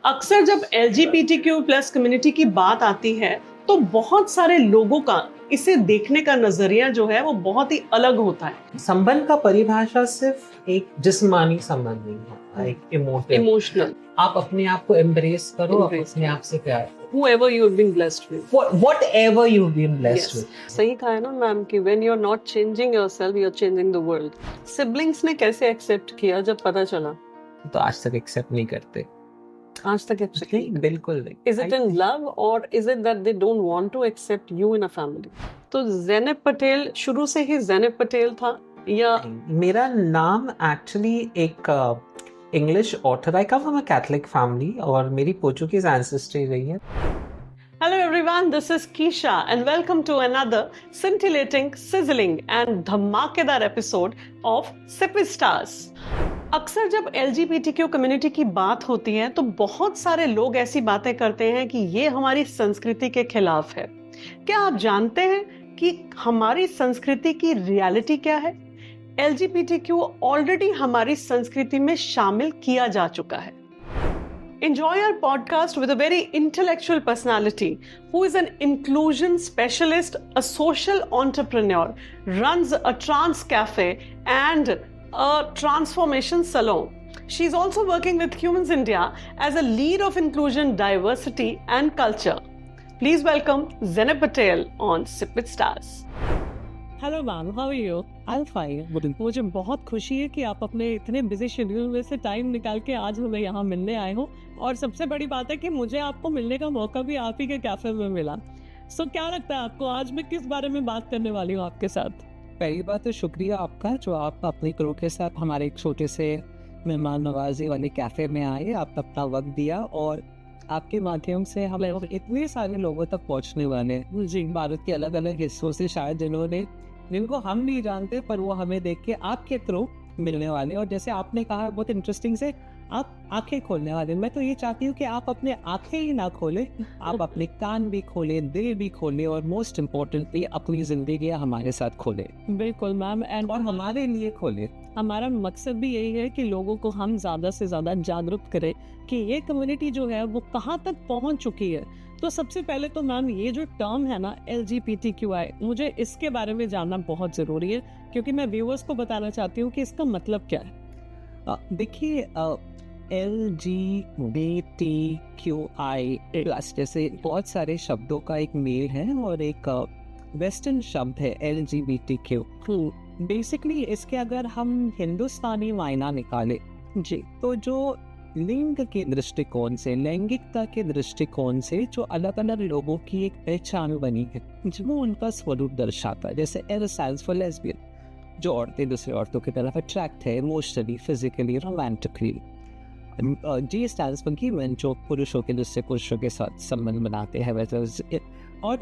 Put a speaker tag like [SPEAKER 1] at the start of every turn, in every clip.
[SPEAKER 1] अक्सर जब LGBTQ+ community की बात आती है तो बहुत सारे लोगों का इसे देखने का नजरिया जो है वो बहुत ही अलग होता है।
[SPEAKER 2] संबंध का परिभाषा सिर्फ एक जिस्मानी संबंध नहीं होता, एक
[SPEAKER 1] इमोशनल।
[SPEAKER 2] आप अपने आप को एम्ब्रेस करो, अपने आप से प्यार करो।
[SPEAKER 1] Whoever you've been blessed with.
[SPEAKER 2] Whatever you've been blessed with.
[SPEAKER 1] सही कहा है ना मैम कि when you're not changing yourself, you're changing the world. Siblings ने कैसे एक्सेप्ट किया जब पता चला?
[SPEAKER 2] तो आज तक एक्सेप्ट नहीं करते।
[SPEAKER 1] आज तक एक्सेप्ट
[SPEAKER 2] नहीं, बिल्कुल नहीं।
[SPEAKER 1] Is it in love or is it that they don't want to accept you in a family? तो ज़ैनब पटेल शुरू से ही ज़ैनब पटेल था या?
[SPEAKER 2] मेरा नाम एक्चुअली एक English author, I come from a Catholic family और मेरी पोर्चुगीज एंसेस्ट्री रही है।
[SPEAKER 1] Hello everyone, this is Keisha and welcome to another scintillating, sizzling and धमाकेदार episode of Sip with Stars. अक्सर जब LGBTQ कम्युनिटी की बात होती है तो बहुत सारे लोग ऐसी बातें करते हैं कि ये हमारी संस्कृति के खिलाफ है। क्या आप जानते हैं कि हमारी संस्कृति की रियलिटी क्या है? LGBTQ ऑलरेडी हमारी संस्कृति में शामिल किया जा चुका है। Enjoy our podcast with a very intellectual personality who is an inclusion specialist, a social entrepreneur, runs a trans cafe and a transformation salon. She's also working with Humans India as a lead of inclusion, diversity and culture. Please welcome Zenab Patel on Sip with Stars. Hello ma'am, how are you? I am fine. मुझे बहुत खुशी है कि आप अपने इतने busy schedule में से टाइम निकाल के आज हमें यहाँ मिलने आए हो और सबसे बड़ी बात है कि मुझे आपको मिलने का मौका भी आप ही के कैफे में मिला। सो क्या लगता है आपको आज मैं किस बारे में बात करने वाली हूँ आपके साथ?
[SPEAKER 2] पहली बात तो शुक्रिया आपका जो आप अपनी क्रू के साथ हमारे एक छोटे से मेहमान नवाजी वाले कैफे में आए, आप अपना वक्त दिया और आपके माध्यम से हम इतने सारे लोगों तक पहुँचने वाले हैं जी, भारत के अलग अलग हिस्सों से, शायद जिनको हम नहीं जानते पर वो हमें देख के आपके थ्रू मिलने वाले। और जैसे आपने कहा बहुत इंटरेस्टिंग से, आप आंखें खोलने वाले। मैं तो ये चाहती हूँ कि आप अपने आंखें ही ना खोलें, आप अपने कान भी खोलें, दिल भी खोलें और मोस्ट इम्पोर्टेंटली अपनी जिंदगी हमारे साथ खोलें।
[SPEAKER 1] बिल्कुल मैम, एंड
[SPEAKER 2] और हमारे लिए खोलें।
[SPEAKER 1] हमारा मकसद भी यही है कि लोगों को हम ज़्यादा से ज़्यादा जागरूक करें कि ये कम्युनिटी जो है वो कहाँ तक पहुँच चुकी है। तो सबसे पहले तो मैम ये जो टर्म है ना LGBTQI, मुझे इसके बारे में जानना बहुत ज़रूरी है क्योंकि मैं व्यूअर्स को बताना चाहती हूँ कि इसका मतलब क्या है।
[SPEAKER 2] देखिए, LGBTQI+ जैसे बहुत सारे शब्दों का एक मेल है और एक वेस्टर्न शब्द है LGBTQ। बेसिकली इसके अगर हम हिंदुस्तानी मायना निकाले जी, तो जो लिंग के दृष्टिकोण से, लैंगिकता के दृष्टिकोण से जो अलग अलग लोगों की एक पहचान बनी है, जो उनका स्वरूप दर्शाता है। जैसे L stands for lesbian, जो औरतें दूसरी औरतों की तरफ अट्रैक्ट है emotionally, physically, romantically. G stands for women, जो पुरुषों के दूसरे पुरुषों के साथ संबंध बनाते हैं वैसे। और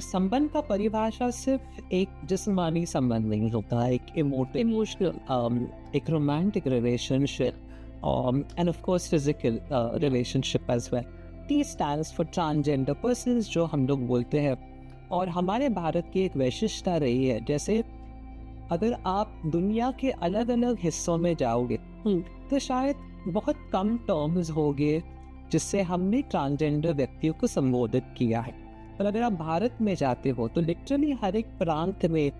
[SPEAKER 2] संबंध का परिभाषा सिर्फ एक जिस्मानी संबंध नहीं होता, एक इमोशनल, एक romantic relationship and of course physical relationship as well. T stands for transgender persons, जो हम लोग बोलते हैं। और हमारे भारत की एक विशिष्टता रही है, जैसे अगर आप दुनिया के अलग अलग हिस्सों में जाओगे तो शायद बहुत कम टर्म्स होंगे जिससे हमने ट्रांसजेंडर व्यक्तियों को संबोधित किया है। पर अगर आप भारत में जाते हो तो लिटरली हर एक प्रांत में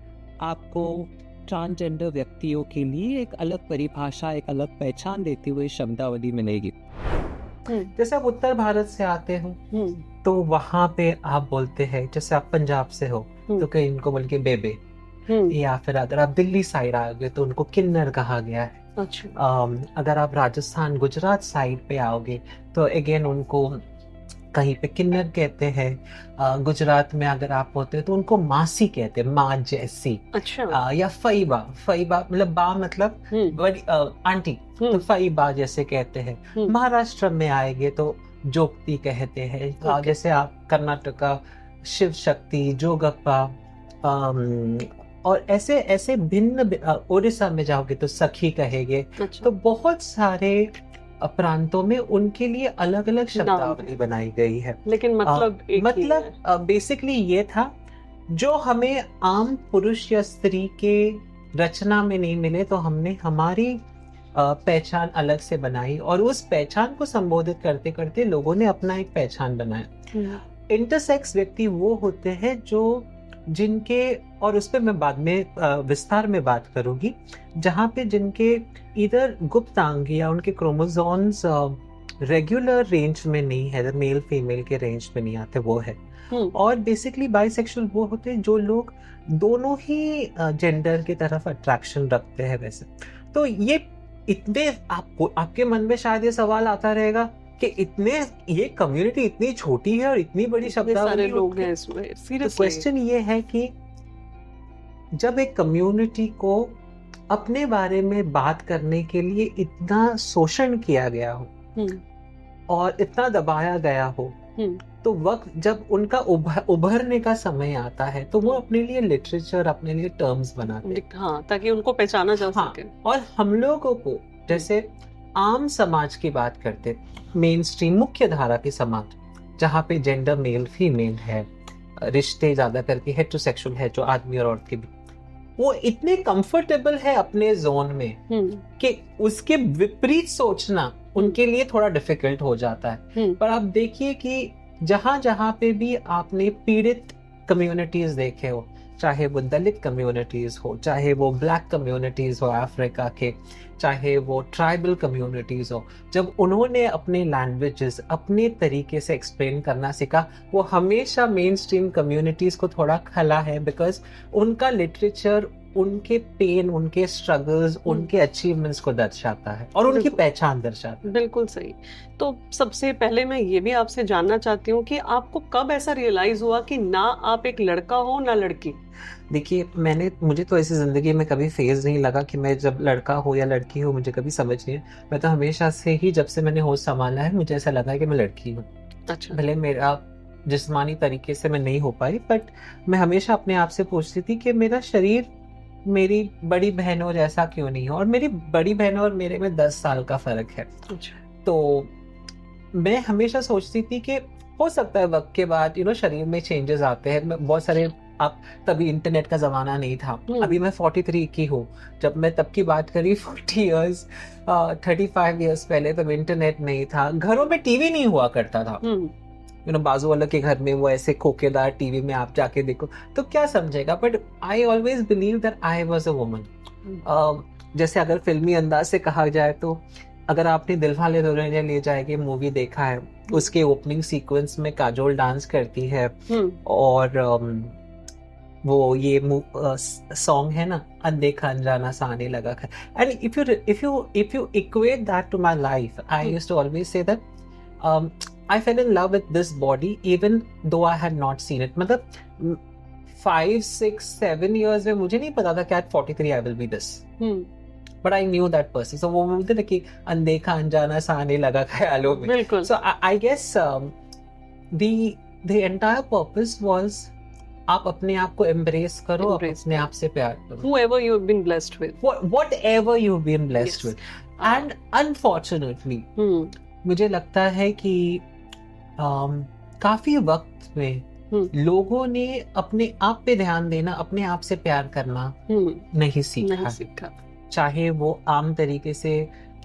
[SPEAKER 2] आपको ट्रांसजेंडर व्यक्तियों के लिए एक अलग परिभाषा, एक अलग पहचान देती हुई शब्दावली मिलेगी। जैसे आप उत्तर भारत से आते हो तो वहाँ पे आप बोलते हैं, जैसे आप पंजाब से हो तो कहीं उनको बोल के बेबे, या फिर अगर आप दिल्ली साइड आओगे तो उनको किन्नर कहा गया है। अगर आप राजस्थान, गुजरात साइड पे आओगे तो अगेन उनको कहीं पे किन्नर कहते हैं। गुजरात में अगर आप होते हैं तो उनको मासी कहते हैं, माँ जैसी। या फईबा मतलब बा मतलब बड़ी आंटी, तो फईबा जैसे कहते हैं। महाराष्ट्र में आएंगे तो जोगती कहते हैं। जैसे आप कर्नाटका, शिव शक्ति, जोगप्पा, और ऐसे भिन्न। उड़ीसा में जाओगे तो सखी कहेंगे। तो बहुत सारे प्रांतों में उनके लिए अलग अलग शब्दावली बनाई गई है, लेकिन मतलब बेसिकली ये था जो हमें आम पुरुष या स्त्री के रचना में नहीं मिले, तो हमने हमारी
[SPEAKER 3] पहचान अलग से बनाई और उस पहचान को संबोधित करते करते लोगों ने अपना एक पहचान बनाया। इंटरसेक्स व्यक्ति वो होते हैं जो जिनके, और उस पर मैं बाद में विस्तार में बात करूंगी, जहाँ पे जिनके इधर गुप्तांग या उनके क्रोमोसोम्स रेगुलर रेंज में नहीं है, मेल फीमेल के रेंज में नहीं आते, वो है। और बेसिकली बाइसेक्सुअल वो होते हैं जो लोग दोनों ही जेंडर की तरफ अट्रैक्शन रखते हैं। वैसे तो ये इतने आपके मन में शायद ये सवाल आता रहेगा कि इतने, ये कम्युनिटी इतनी छोटी है और इतनी बड़ी शब्दावली
[SPEAKER 1] लोग हैं इसमें।
[SPEAKER 3] तो क्वेश्चन ये है कि जब एक कम्युनिटी को अपने बारे में बात करने के लिए इतना शोषण किया गया हो और इतना दबाया गया हो, तो वक्त जब उनका उभरने का समय आता है तो वो अपने लिए लिटरेचर, अपने लिए टर्म्स बनाते हैं,
[SPEAKER 1] हाँ, ताकि उनको पहचाना जा सके।
[SPEAKER 3] और हम लोगों को, जैसे आम समाज की बात करते, मेन स्ट्रीम मुख्य धारा के समाज, जहाँ पे जेंडर मेल फीमेल है, रिश्ते ज्यादा करके हेटेरोसेक्सुअल है, जो आदमी और औरत के बीच, वो इतने कंफर्टेबल है अपने जोन में कि उसके विपरीत सोचना उनके लिए थोड़ा डिफिकल्ट हो जाता है। पर आप देखिए कि जहां जहां पे भी आपने पीड़ित कम्युनिटीज देखे हो, चाहे वो दलित कम्युनिटीज हो, चाहे वो ब्लैक कम्युनिटीज हो अफ्रीका के, चाहे वो ट्राइबल कम्युनिटीज हो, जब उन्होंने अपने लैंग्वेजेस अपने तरीके से एक्सप्लेन करना सीखा, वो हमेशा मेन स्ट्रीम कम्युनिटीज को थोड़ा खला है, बिकॉज उनका लिटरेचर उनके पेन, उनके स्ट्रगल्स, उनके अचीवमेंट्स को दर्शाता है और उनकी पहचान दर्शाता है।
[SPEAKER 1] बिल्कुल सही। तो सबसे पहले मैं ये भी आपसे जानना चाहती हूँ कि आपको कब ऐसा रियलाइज हुआ कि ना आप एक लड़का हो ना लड़की?
[SPEAKER 3] देखिए, मुझे तो ऐसी जिंदगी में कभी फेज नहीं लगा कि मैं जब लड़का हो या लड़की हो, मुझे कभी समझ नहीं है। मैं तो हमेशा से ही, जब से मैंने होश संभाला है, मुझे ऐसा लगा है कि मैं लड़की हूँ।
[SPEAKER 1] अच्छा।
[SPEAKER 3] भले मेरा जिस्मानी तरीके से मैं नहीं हो पाई, बट मैं हमेशा अपने आप से पूछती थी कि मेरा शरीर मेरी बड़ी बहनों जैसा क्यों नहीं हो, और मेरी बड़ी बहनों और मेरे में 10 साल का फर्क है।
[SPEAKER 1] अच्छा।
[SPEAKER 3] तो मैं हमेशा सोचती थी कि हो सकता है वक्त के बाद शरीर में चेंजेस आते हैं, बहुत सारे। अब तभी इंटरनेट का जमाना नहीं था। अभी मैं 43 की हूँ, जब मैं तब की बात करी 40 इयर्स 35 इयर्स पहले, तब इंटरनेट नहीं था, घरों में टीवी नहीं हुआ करता था। बाजू वालों के घर में वो ऐसे खोखेदार टीवी में आप जाके देखो तो क्या समझेगा। But I always believe that I was a woman. जैसे अगर फिल्मी अंदाज से कहा जाए तो अगर आपने दिलवाले दुल्हनिया ले जाएंगे मूवी देखा है, उसके ओपनिंग सीक्वेंस में काजोल डांस करती है, और वो ये सॉन्ग है ना, अनदेखा अनजाना सा आने लगा। And if you equate that to my life, I used to always say that I fell in love with this body even though I had not seen it. मतलब 5, 6, 7 years में मुझे नहीं पता था कि at 43 I will be this. But I knew that person. So वो बोलते ना कि अनदेखा अनजाना सा आने लगा ख्यालों में.
[SPEAKER 1] बिल्कुल.
[SPEAKER 3] So I guess the entire purpose was आप अपने आप को embrace करो, अपने आप से प्यार करो.
[SPEAKER 1] Whoever you've been blessed with.
[SPEAKER 3] Whatever you've been blessed with. And unfortunately, मुझे लगता है कि काफी वक्त में लोगों ने अपने आप पे ध्यान देना, अपने आप से प्यार करना नहीं सीखा। चाहे वो आम तरीके से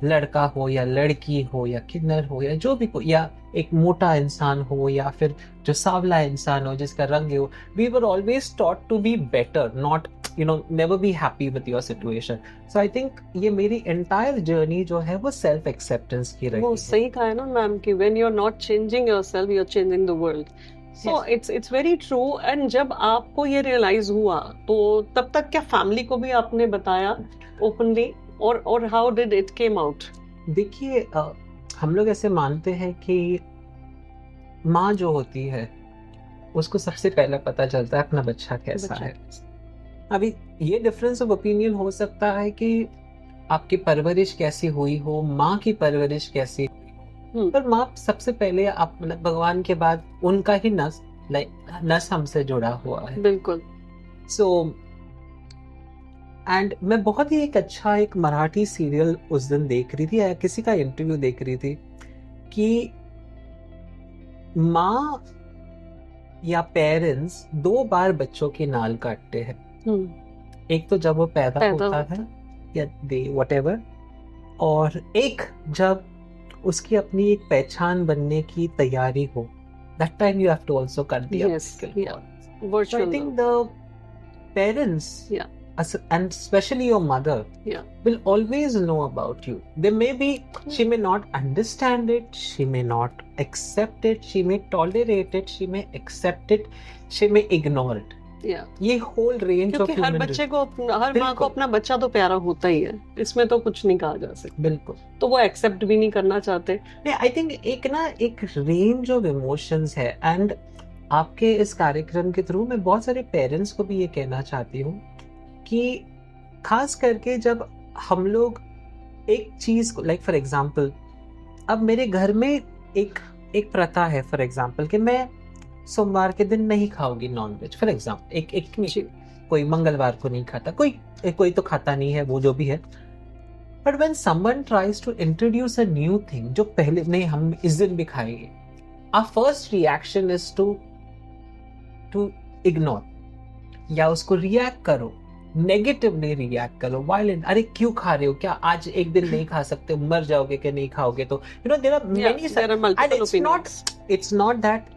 [SPEAKER 3] लड़का हो या लड़की हो या किन्नर हो या जो भी हो, या एक मोटा इंसान हो या फिर जो सांवला इंसान हो जिसका रंग हो, we were always taught to be better, not never be happy with your situation. So I think ये मेरी entire journey जो है वो self acceptance की रही है।
[SPEAKER 1] वो सही कहा है ना मैम कि when you're not changing yourself, you're changing the world. So yes. it's very true. And जब आपको ये realize हुआ तो तब तक क्या family को भी आपने बताया openly, और how did it came out?
[SPEAKER 3] देखिए, हम लोग ऐसे मानते हैं कि माँ जो होती है उसको सबसे पहले पता चलता है अपना बच्चा कैसा है। अभी ये डिफरेंस ऑफ ओपिनियन हो सकता है कि आपकी परवरिश कैसी हुई हो, माँ की परवरिश कैसी हुई हो, पर माँ सबसे पहले आप भगवान के बाद उनका ही नस हमसे जुड़ा हुआ है।
[SPEAKER 1] बिल्कुल।
[SPEAKER 3] सो एंड मैं बहुत ही एक मराठी सीरियल उस दिन देख रही थी, या किसी का इंटरव्यू देख रही थी कि माँ या पेरेंट्स 2 बार बच्चों की नाल काटते हैं। एक तो जब वो पैदा होता है या दे व्हाटएवर, और एक जब उसकी अपनी एक पहचान बनने की तैयारी हो, that time you have to also cut the
[SPEAKER 1] Yes,
[SPEAKER 3] umbilical
[SPEAKER 1] yeah.
[SPEAKER 3] cord. So
[SPEAKER 1] Virtual
[SPEAKER 3] I think
[SPEAKER 1] love.
[SPEAKER 3] the parents,
[SPEAKER 1] Yeah.
[SPEAKER 3] and especially your mother,
[SPEAKER 1] Yeah.
[SPEAKER 3] will always know about you. They may be, she may not understand it, she may not accept it, she may tolerate it, she may accept it, she may ignore it.
[SPEAKER 1] Yeah.
[SPEAKER 3] ये whole range of
[SPEAKER 1] क्योंकि हर
[SPEAKER 3] human
[SPEAKER 1] बच्चे को हर माँ को
[SPEAKER 3] बिल्कुल।
[SPEAKER 1] अपना बच्चा तो प्यारा होता ही है, इसमें तो कुछ नहीं कहा जा सकता,
[SPEAKER 3] बिल्कुल।
[SPEAKER 1] तो वो एक्सेप्ट भी नहीं करना चाहते।
[SPEAKER 3] आई थिंक एक रेंज ऑफ इमोशंस है। एंड आपके इस कार्यक्रम के थ्रू मैं बहुत सारे पेरेंट्स को भी ये कहना चाहती हूँ कि खास करके जब हम लोग एक चीज को, लाइक फॉर एग्जांपल, अब मेरे घर में एक प्रथा है फॉर एग्जांपल कि मैं सोमवार के दिन नहीं खाऊंगी नॉनवेज, फॉर एग्जांपल, एक कोई मंगलवार को नहीं खाता, कोई तो खाता नहीं है, वो जो भी है। But when someone tries to introduce a new thing जो पहले नहीं, हम इस दिन भी खाएंगे, our first reaction is to ignore, या उसको रिएक्ट करो, नेगेटिवली रिएक्ट करो, वायलेंट, अरे क्यों खा रहे हो, क्या आज एक दिन नहीं खा सकते, मर जाओगे कि नहीं खाओगे, तो you know there are many, and it's not that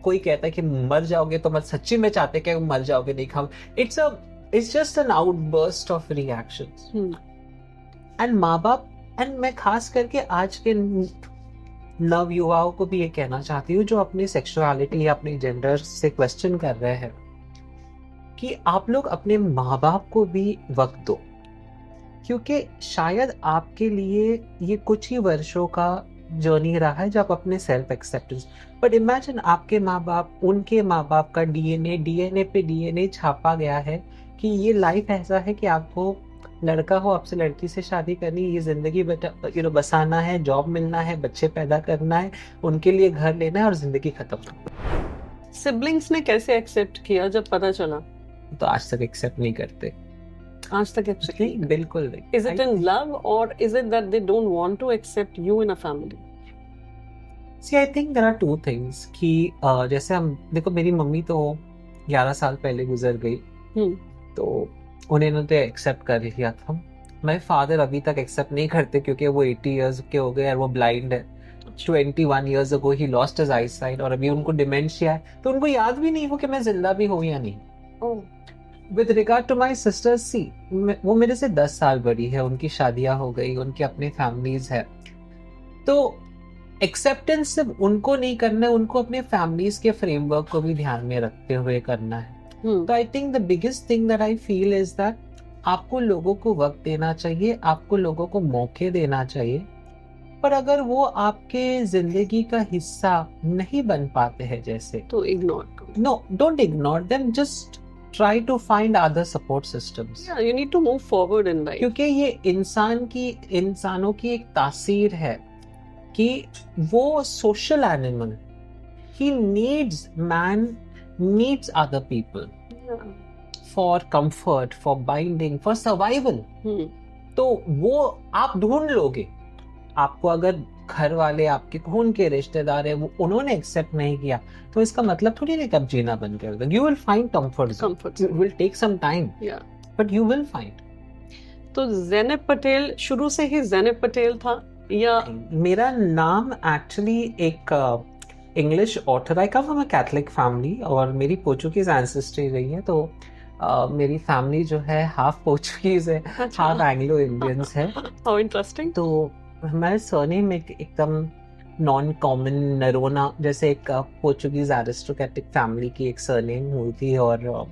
[SPEAKER 3] कोई कहता है कि मर जाओगे तो मत सच्ची में चाहते कि मर जाओगे नहीं खाओ, it's just an outburst of reactions. And माँ बाप, एंड मैं खास करके आज के नव युवाओं को भी ये कहना चाहती हूँ जो अपनी सेक्सुअलिटी या अपनी जेंडर से क्वेश्चन कर रहे हैं, कि आप लोग अपने माँ बाप को भी वक्त दो, क्योंकि शायद आपके लिए ये कुछ ही वर्षों का जर्नी रहा है जब अपने सेल्फ एक्सेप्टेंस, बट इमेजिन आपके माँ बाप, उनके माँ बाप का डीएनए पे डीएनए छापा गया है कि ये लाइफ ऐसा है कि आपको लड़का हो, आपसे लड़की से शादी करनी, ये जिंदगी बसाना है, जॉब मिलना है, बच्चे पैदा करना है, उनके लिए घर लेना है और जिंदगी खत्म।
[SPEAKER 1] सिबलिंग्स ने कैसे एक्सेप्ट किया जब पता चला?
[SPEAKER 3] तो आज तक एक्सेप्ट नहीं करते,
[SPEAKER 1] आज तक एक्सेप्ट
[SPEAKER 3] नहीं, बिल्कुल नहीं।
[SPEAKER 1] Is it in love or is it that they don't want to accept you in a family?
[SPEAKER 3] See, I think there are two things कि जैसे हम देखो, मेरी मम्मी तो 11 साल पहले गुजर गई, तो उन्होंने तो एक्सेप्ट कर लिया था। मेरे फादर अभी तक एक्सेप्ट नहीं करते क्योंकि वो 80 इयर्स के हो गए और वो ब्लाइंड है। 21 years ago he lost his eyesight और अभी उनको डिमेंशिया है, तो उनको याद भी नहीं हो कि मैं जिंदा भी हूँ या नहीं। With regard to my sisters, see, वो मेरे से 10 साल बड़ी है, उनकी शादियां हो गई, उनकी अपनी फैमिलीज है, तो एक्सेप्टेंस सिर्फ उनको नहीं करना है, उनको अपने फैमिलीज के फ्रेमवर्क को भी ध्यान में रखते हुए करना है। तो I think the biggest thing that I feel is that आपको लोगों को वक्त देना चाहिए, आपको लोगों को मौके देना चाहिए, पर अगर वो आपके जिंदगी का हिस्सा नहीं बन पाते हैं जैसे, तो
[SPEAKER 1] ignore.
[SPEAKER 3] No, don't ignore them, just try to find other support systems.
[SPEAKER 1] Yeah, you need to move forward in life.
[SPEAKER 3] क्योंकि ये इंसानों की एक तासीर है कि वो social animal, he needs other people for comfort, for binding, for survival. तो वो आप ढूंढ लोगे, आपको अगर घर वाले, आपके खून के रिश्तेदार है, वो उन्होंने एक्सेप्ट नहीं किया, तो इसका मतलब थोड़ी नहीं कब जीना बंद कर दो। You will find comfort, you will take some time, but you will find.
[SPEAKER 1] तो ज़ैनब पटेल शुरू से ही ज़ैनब पटेल था या?
[SPEAKER 3] मेरा नाम एक्चुअली एक English author, I come from a Catholic family और मेरी पोर्चुगीज एंसेस्ट्री रही है, तो मेरी फैमिली जो है हाफ पोर्चुगीज है, हाफ एंग्लो इंडियंस है।
[SPEAKER 1] How interesting. तो
[SPEAKER 3] हमारे सरनेम एकदम नॉन कॉमन, नरोना जैसे एक पोर्चुगीज एरिस्टोक्रेटिक फैमिली की एक सरनेम हुई थी, और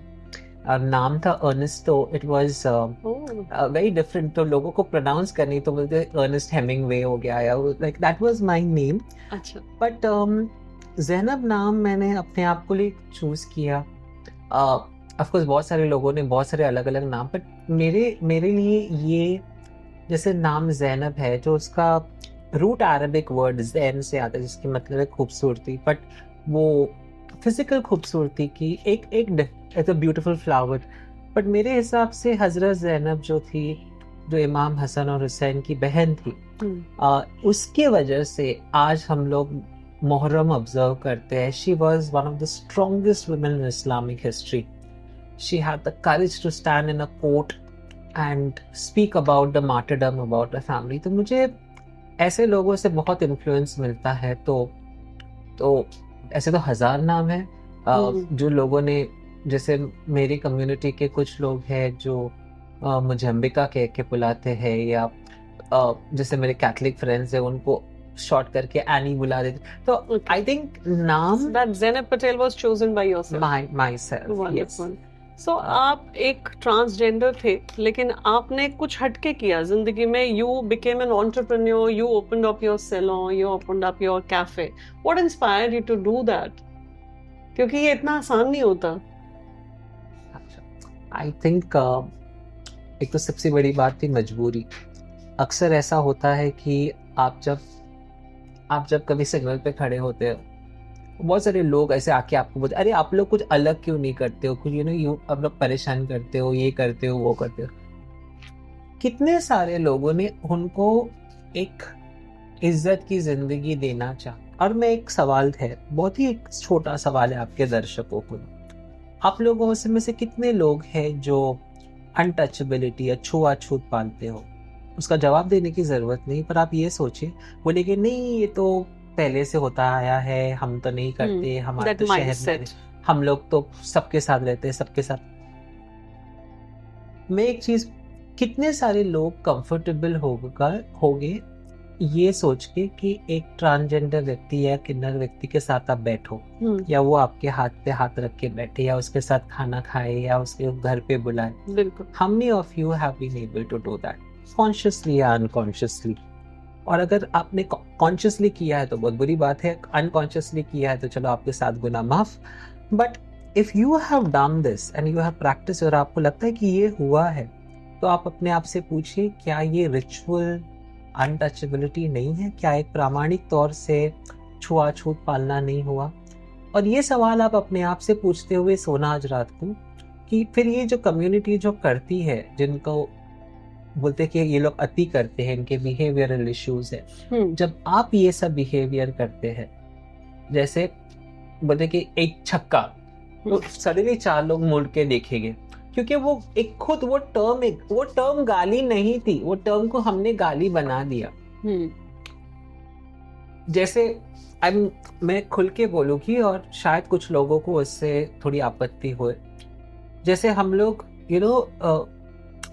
[SPEAKER 3] नाम था Ernesto. It was very different, तो लोगों को प्रोनाउंस करनी तो बोलते अर्नेस्ट हेमिंगवे हो गया, या like that was my name.
[SPEAKER 1] अच्छा।
[SPEAKER 3] बट ज़ैनब नाम मैंने अपने आप को लिए चूज किया। ऑफ कोर्स बहुत सारे लोगों ने बहुत सारे अलग अलग नाम, बट मेरे लिए ये जैसे नाम ज़ैनब है, जो उसका रूट अरबिक वर्ड ज़ैन से आता है, जिसकी मतलब है खूबसूरती, बट वो फिजिकल खूबसूरती की एक ब्यूटीफुल फ्लावर। बट मेरे हिसाब से हजरत ज़ैनब जो थी, जो इमाम हसन और हुसैन की बहन थी, उसके वजह से आज हम लोग मुहर्रम ऑब्जर्व करते हैं। She was one of the strongest women in Islamic history. She had the courage to stand in a court and speak about the martyrdom, about the family. तो मुझे ऐसे लोगों से बहुत इन्फ्लुएंस मिलता है। तो ऐसे तो हजार नाम है जो लोगों ने, जैसे मेरी कम्युनिटी के कुछ लोग हैं जो मुझे अंबिका कह के बुलाते हैं, या जैसे मेरे कैथलिक फ्रेंड्स हैं उनको शॉर्ट करके एनी बुला देते। तो आई थिंक नाम
[SPEAKER 1] that Zainab Patel was chosen by yourself.
[SPEAKER 3] myself, yes.
[SPEAKER 1] Wonderful. So आप एक ट्रांसजेंडर थे, लेकिन आपने कुछ हटके किया जिंदगी में. You became an entrepreneur. You opened up your salon. You opened up your cafe. What inspired you to do that? क्योंकि ये इतना आसान नहीं होता.
[SPEAKER 3] आई थिंक एक तो सबसे बड़ी बात थी मजबूरी. अक्सर ऐसा होता है कि आप जब कभी सिग्नल पे खड़े होते हो, बहुत सारे लोग ऐसे आके आपको बोलते, अरे आप लोग कुछ अलग क्यों नहीं करते हो, कुछ आप लोग परेशान करते हो, ये करते हो, वो करते हो. कितने सारे लोगों ने उनको एक इज्जत की जिंदगी देना चाहा. और मैं एक सवाल है, बहुत ही एक छोटा सवाल है आपके दर्शकों को. आप लोगों में से कितने लोग हैं जो अनटचेबिलिटी या छुआछूत पालते हो? उसका जवाब देने की जरूरत नहीं, पर आप ये सोचिए, बोले कि नहीं ये तो पहले से होता आया है, हम तो नहीं करते, हमारे तो शहर में हम लोग तो सबके साथ रहते हैं, सबके साथ. मैं एक चीज, कितने सारे लोग कंफर्टेबल होगे ये सोच के कि एक ट्रांसजेंडर व्यक्ति या किन्नर व्यक्ति के साथ आप बैठो, या वो आपके हाथ पे हाथ रख के बैठे, या उसके साथ खाना खाए, या उसके घर पे बुलाए.
[SPEAKER 1] बिल्कुल.
[SPEAKER 3] How many of you have been able to do that? Consciously या unconsciously? और अगर आपने कॉन्शियसली किया है तो बहुत बुरी बात है, अनकॉन्शियसली किया है तो चलो आपके साथ गुना माफ. But if you have done this and you have practice, और आपको लगता है कि ये हुआ है, तो आप अपने आप से पूछिए, क्या ये रिचुअल अनटचेबिलिटी नहीं है? क्या एक प्रामाणिक तौर से छुआछूत पालना नहीं हुआ? और ये सवाल आप अपने आप से पूछते हुए सोना आज रात को, कि फिर ये जो कम्युनिटी जो करती है, जिनको बोलते कि ये लोग अति करते हैं, इनके बिहेवियरल इश्यूज है, जब आप ये सब बिहेवियर करते हैं, जैसे बोलते कि एक छक्का, तो सडनली 4 लोग मुड़ के देखेंगे, क्योंकि वो एक खुद वो टर्म गाली नहीं थी, वो टर्म को हमने गाली बना दिया. जैसे मैं खुल के बोलूंगी और शायद कुछ लोगों को उससे थोड़ी आपत्ति होए. जैसे हम लोग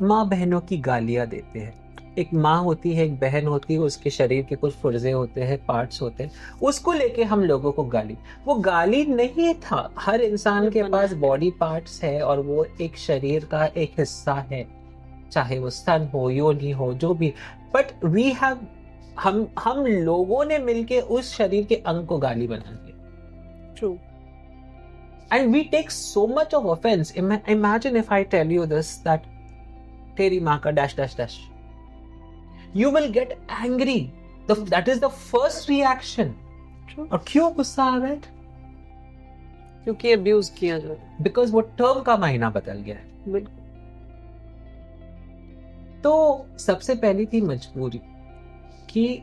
[SPEAKER 3] माँ बहनों की गालियां देते हैं. एक माँ होती है, एक बहन होती है, उसके शरीर के कुछ पुर्जे होते हैं, पार्ट्स होते हैं, उसको लेके हम लोगों को गाली. वो गाली नहीं था. हर इंसान के पास बॉडी पार्ट्स है और वो एक शरीर का एक हिस्सा है, चाहे वो स्तन हो, योनि हो, जो भी. बट वी हैव, हम लोगों ने मिलके उस शरीर के अंग को गाली बना दिया.
[SPEAKER 1] True.
[SPEAKER 3] And we take so much of offence. Imagine if I tell you this, that तेरी माँ का dash dash dash, you will get angry. That is the first reaction.
[SPEAKER 1] True.
[SPEAKER 3] और क्यों गुस्सा आ रहा है?
[SPEAKER 1] क्योंकि अब्यूज किया जा रहा है.
[SPEAKER 3] Because वो टर्म का मायना बदल गया है.
[SPEAKER 1] बिल्कुल.
[SPEAKER 3] तो सबसे पहली थी मजबूरी, कि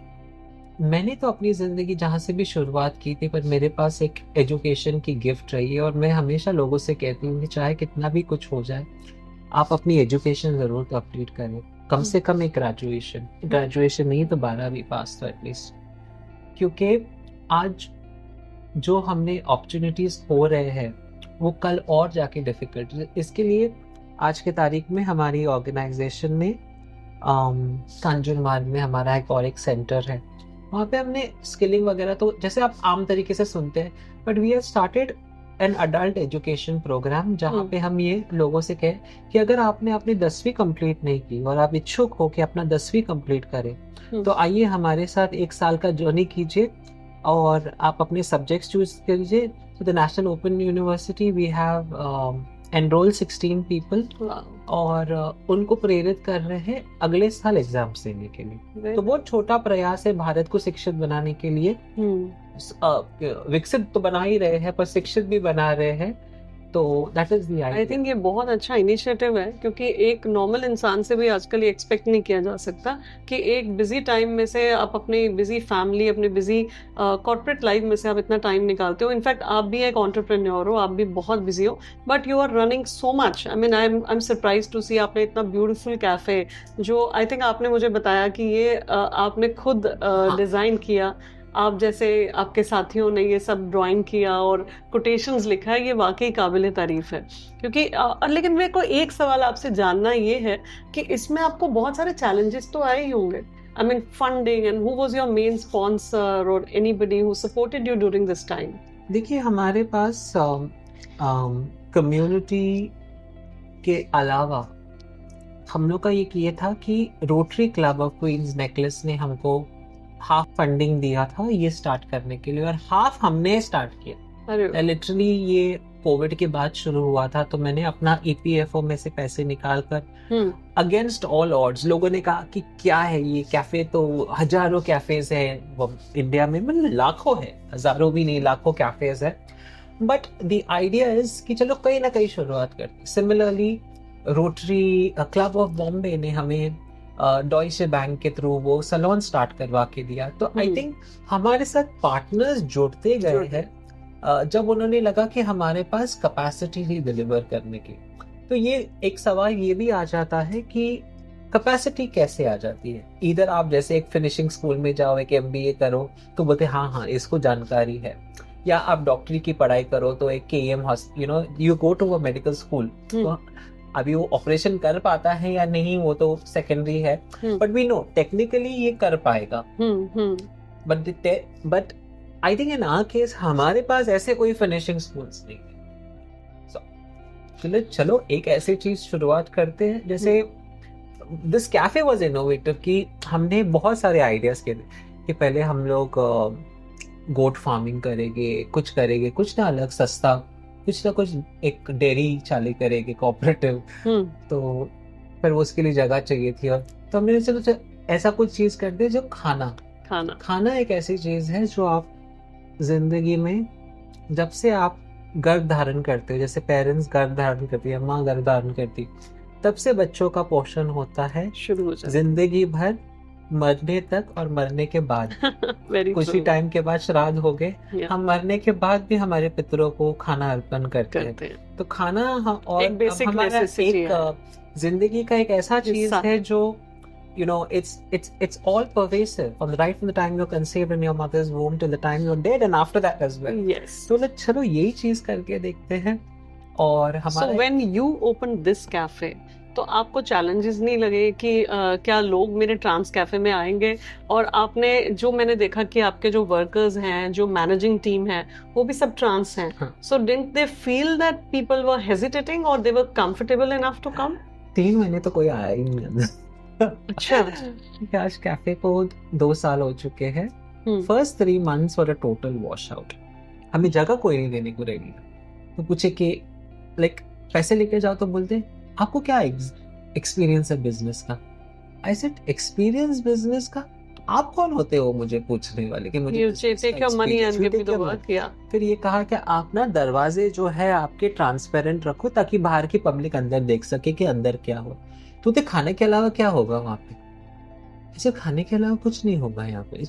[SPEAKER 3] मैंने तो अपनी जिंदगी जहां से भी शुरुआत की थी, पर मेरे पास एक एजुकेशन की गिफ्ट रही है. और मैं हमेशा लोगों से कहती हूँ कि चाहे कितना भी कुछ हो जाए, आप अपनी एजुकेशन जरूर कंप्लीट करें. कम से कम एक ग्रेजुएशन नहीं तो 12वीं पास तो एटलीस्ट. क्योंकि आज जो हमने अपॉर्चुनिटीज हो रहे हैं वो कल और जाके डिफिकल्ट. इसके लिए आज के तारीख में हमारी ऑर्गेनाइजेशन ने कांजुनमार्ग में हमारा एक सेंटर है, वहाँ पे हमने स्किलिंग वगैरह, तो जैसे आप आम तरीके से सुनते हैं, but we have started an adult education programme, जहाँ पे हम ये लोगों से कहें कि अगर आपने अपनी 10वीं कंप्लीट नहीं की और आप इच्छुक हो कि अपना 10वीं कंप्लीट करें, तो आइए हमारे साथ 1 साल का जर्नी कीजिए और आप अपने सब्जेक्ट्स चूज कीजिए. तो the national open university we have enrol 16 people, और उनको प्रेरित कर रहे हैं अगले साल एग्जाम्स देने के लिए. तो बहुत छोटा प्रयास है भारत को शिक्षित बनाने के लिए. विकसित तो बना ही रहे हैं, पर शिक्षित भी बना रहे हैं. तो that is the
[SPEAKER 1] I
[SPEAKER 3] idea.
[SPEAKER 1] Think ये बहुत अच्छा इनिशिएटिव है, क्योंकि एक नॉर्मल इंसान से भी आजकल ये एक्सपेक्ट नहीं किया जा सकता कि एक बिजी टाइम में से आप अपनी बिजी फैमिली, अपनी बिजी कॉर्पोरेट लाइफ में से आप इतना टाइम निकालते हो। इनफैक्ट आप भी एक एंटरप्रेन्योर हो, आप भी बहुत बिजी हो, but you are running so much. I mean I am surprise to see आपने इतना ब्यूटीफुल कैफे, जो आई थिंक आपने मुझे बताया कि ये आपने खुद डिजाइन किया, आप जैसे आपके साथियों ने ये सब ड्राइंग किया और कोटेशंस लिखा है, ये वाकई काबिल तारीफ है। क्योंकि लेकिन मेरे को एक सवाल आपसे जानना ये है कि इसमें आपको बहुत सारे चैलेंजेस तो आए ही होंगे। I mean, funding, and who was your main sponsor or anybody who supported you during this time?
[SPEAKER 3] देखिए, हमारे पास कम्युनिटी के अलावा हम लोग का ये था कि Rotary Club of Queen's Necklace ने हमको हाफ फंडिंग दिया था ये स्टार्ट करने के लिए, और हाफ हमने स्टार्ट किया।
[SPEAKER 1] अरे
[SPEAKER 3] लिटरली ये कोविड के बाद शुरू हुआ था, तो मैंने अपना ईपीएफओ में से पैसे निकाल कर अगेंस्ट ऑल ऑड्स, लोगों ने कहा कि क्या है ये कैफे, तो हजारों कैफेज है इंडिया में, मतलब लाखों है, हजारों भी नहीं, लाखों कैफेज है। बट द आइडिया इज कि चलो कहीं ना कहीं शुरुआत करते। Similarly rotary Club of Bombay ने हमें डॉइचे बैंक के थ्रू वो सैलून स्टार्ट करवा के दिया। तो आई थिंक हमारे साथ पार्टनर्स जुड़ते गए हैं जब उन्होंने लगा कि हमारे पास कैपेसिटी ही डिलीवर करने की। तो ये एक सवाल ये भी आ जाता है कि कैपेसिटी कैसे आ जाती है। इधर आप जैसे एक फिनिशिंग स्कूल में जाओ, एक एमबीए करो तो बोलते हाँ इसको जानकारी है, या आप डॉक्टरी की पढ़ाई करो तो एक केएम you go to a medical school, तो अभी वो ऑपरेशन कर पाता है या नहीं वो तो सेकेंडरी है, बट वी नो टेक्निकली ये कर पाएगा। But I think in our case हमारे पास ऐसे कोई फिनिशिंग स्कूल्स नहीं है। चलो एक ऐसी चीज शुरुआत करते हैं, जैसे दिस कैफे वाज इनोवेटिव कि हमने बहुत सारे आइडियाज किए कि पहले हम लोग गोट फार्मिंग करेंगे, कुछ ना अलग सस्ता, कुछ ना कुछ एक डेयरी चालू करेंगे कोऑपरेटिव। तो फिर उसके लिए जगह चाहिए थी, और तो हमने सोचा ऐसा कुछ चीज करते हैं जो खाना एक ऐसी चीज है जो आप जिंदगी में जब से आप गर्भ धारण करते हो, जैसे पेरेंट्स गर्भ धारण करती है, माँ गर्भ धारण करती, तब से बच्चों का पोषण होता है
[SPEAKER 1] शुरू हो जाता है
[SPEAKER 3] जिंदगी भर, मरने तक और मरने के बाद। कुछ ही टाइम के बाद श्राद्ध हो गए, हम मरने के बाद भी हमारे पितरों को खाना अर्पण करते हैं। तो खाना और
[SPEAKER 1] एक बेसिक
[SPEAKER 3] हमारा एक जिंदगी का एक ऐसा चीज है जो it's all pervasive from the time you're conceived in your mother's womb till the time you're dead and after that as well.
[SPEAKER 1] Yes.
[SPEAKER 3] तो चलो यही चीज करके देखते हैं। और हमारा
[SPEAKER 1] So when you opened this cafe, तो आपको चैलेंजेस नहीं लगे कि क्या लोग मेरे ट्रांस कैफे में आएंगे? और आपने जो मैंने देखा कि आपके जो वर्कर्स हैं, जो मैनेजिंग टीम है, वो भी सब ट्रांस हैं। So didn't they feel that people were hesitating और they were comfortable enough to come?
[SPEAKER 3] 3 महीने तो कोई आया ही नहीं।
[SPEAKER 1] अच्छा।
[SPEAKER 3] आज कैफे को 2 साल हो चुके हैं। First 3 months were a total wash out. हमें जगह कोई नहीं देने को रेडी। तो पूछे कि पैसे लेके जाओ, तो बोलते आपको क्या एक्सपीरियंस है बिजनेस का? आई सेड एक्सपीरियंस बिजनेस का? आप कौन होते हो मुझे पूछने वाले कि मुझे
[SPEAKER 1] take your money and give me the work?
[SPEAKER 3] फिर ये कहा कि आप ना दरवाजे जो है आपके ट्रांसपेरेंट रखो ताकि बाहर की पब्लिक अंदर देख सके कि अंदर क्या हो। तो खाने के अलावा क्या होगा वहाँ पे? ऐसे खाने के अलावा कुछ नहीं होगा यहाँ पे।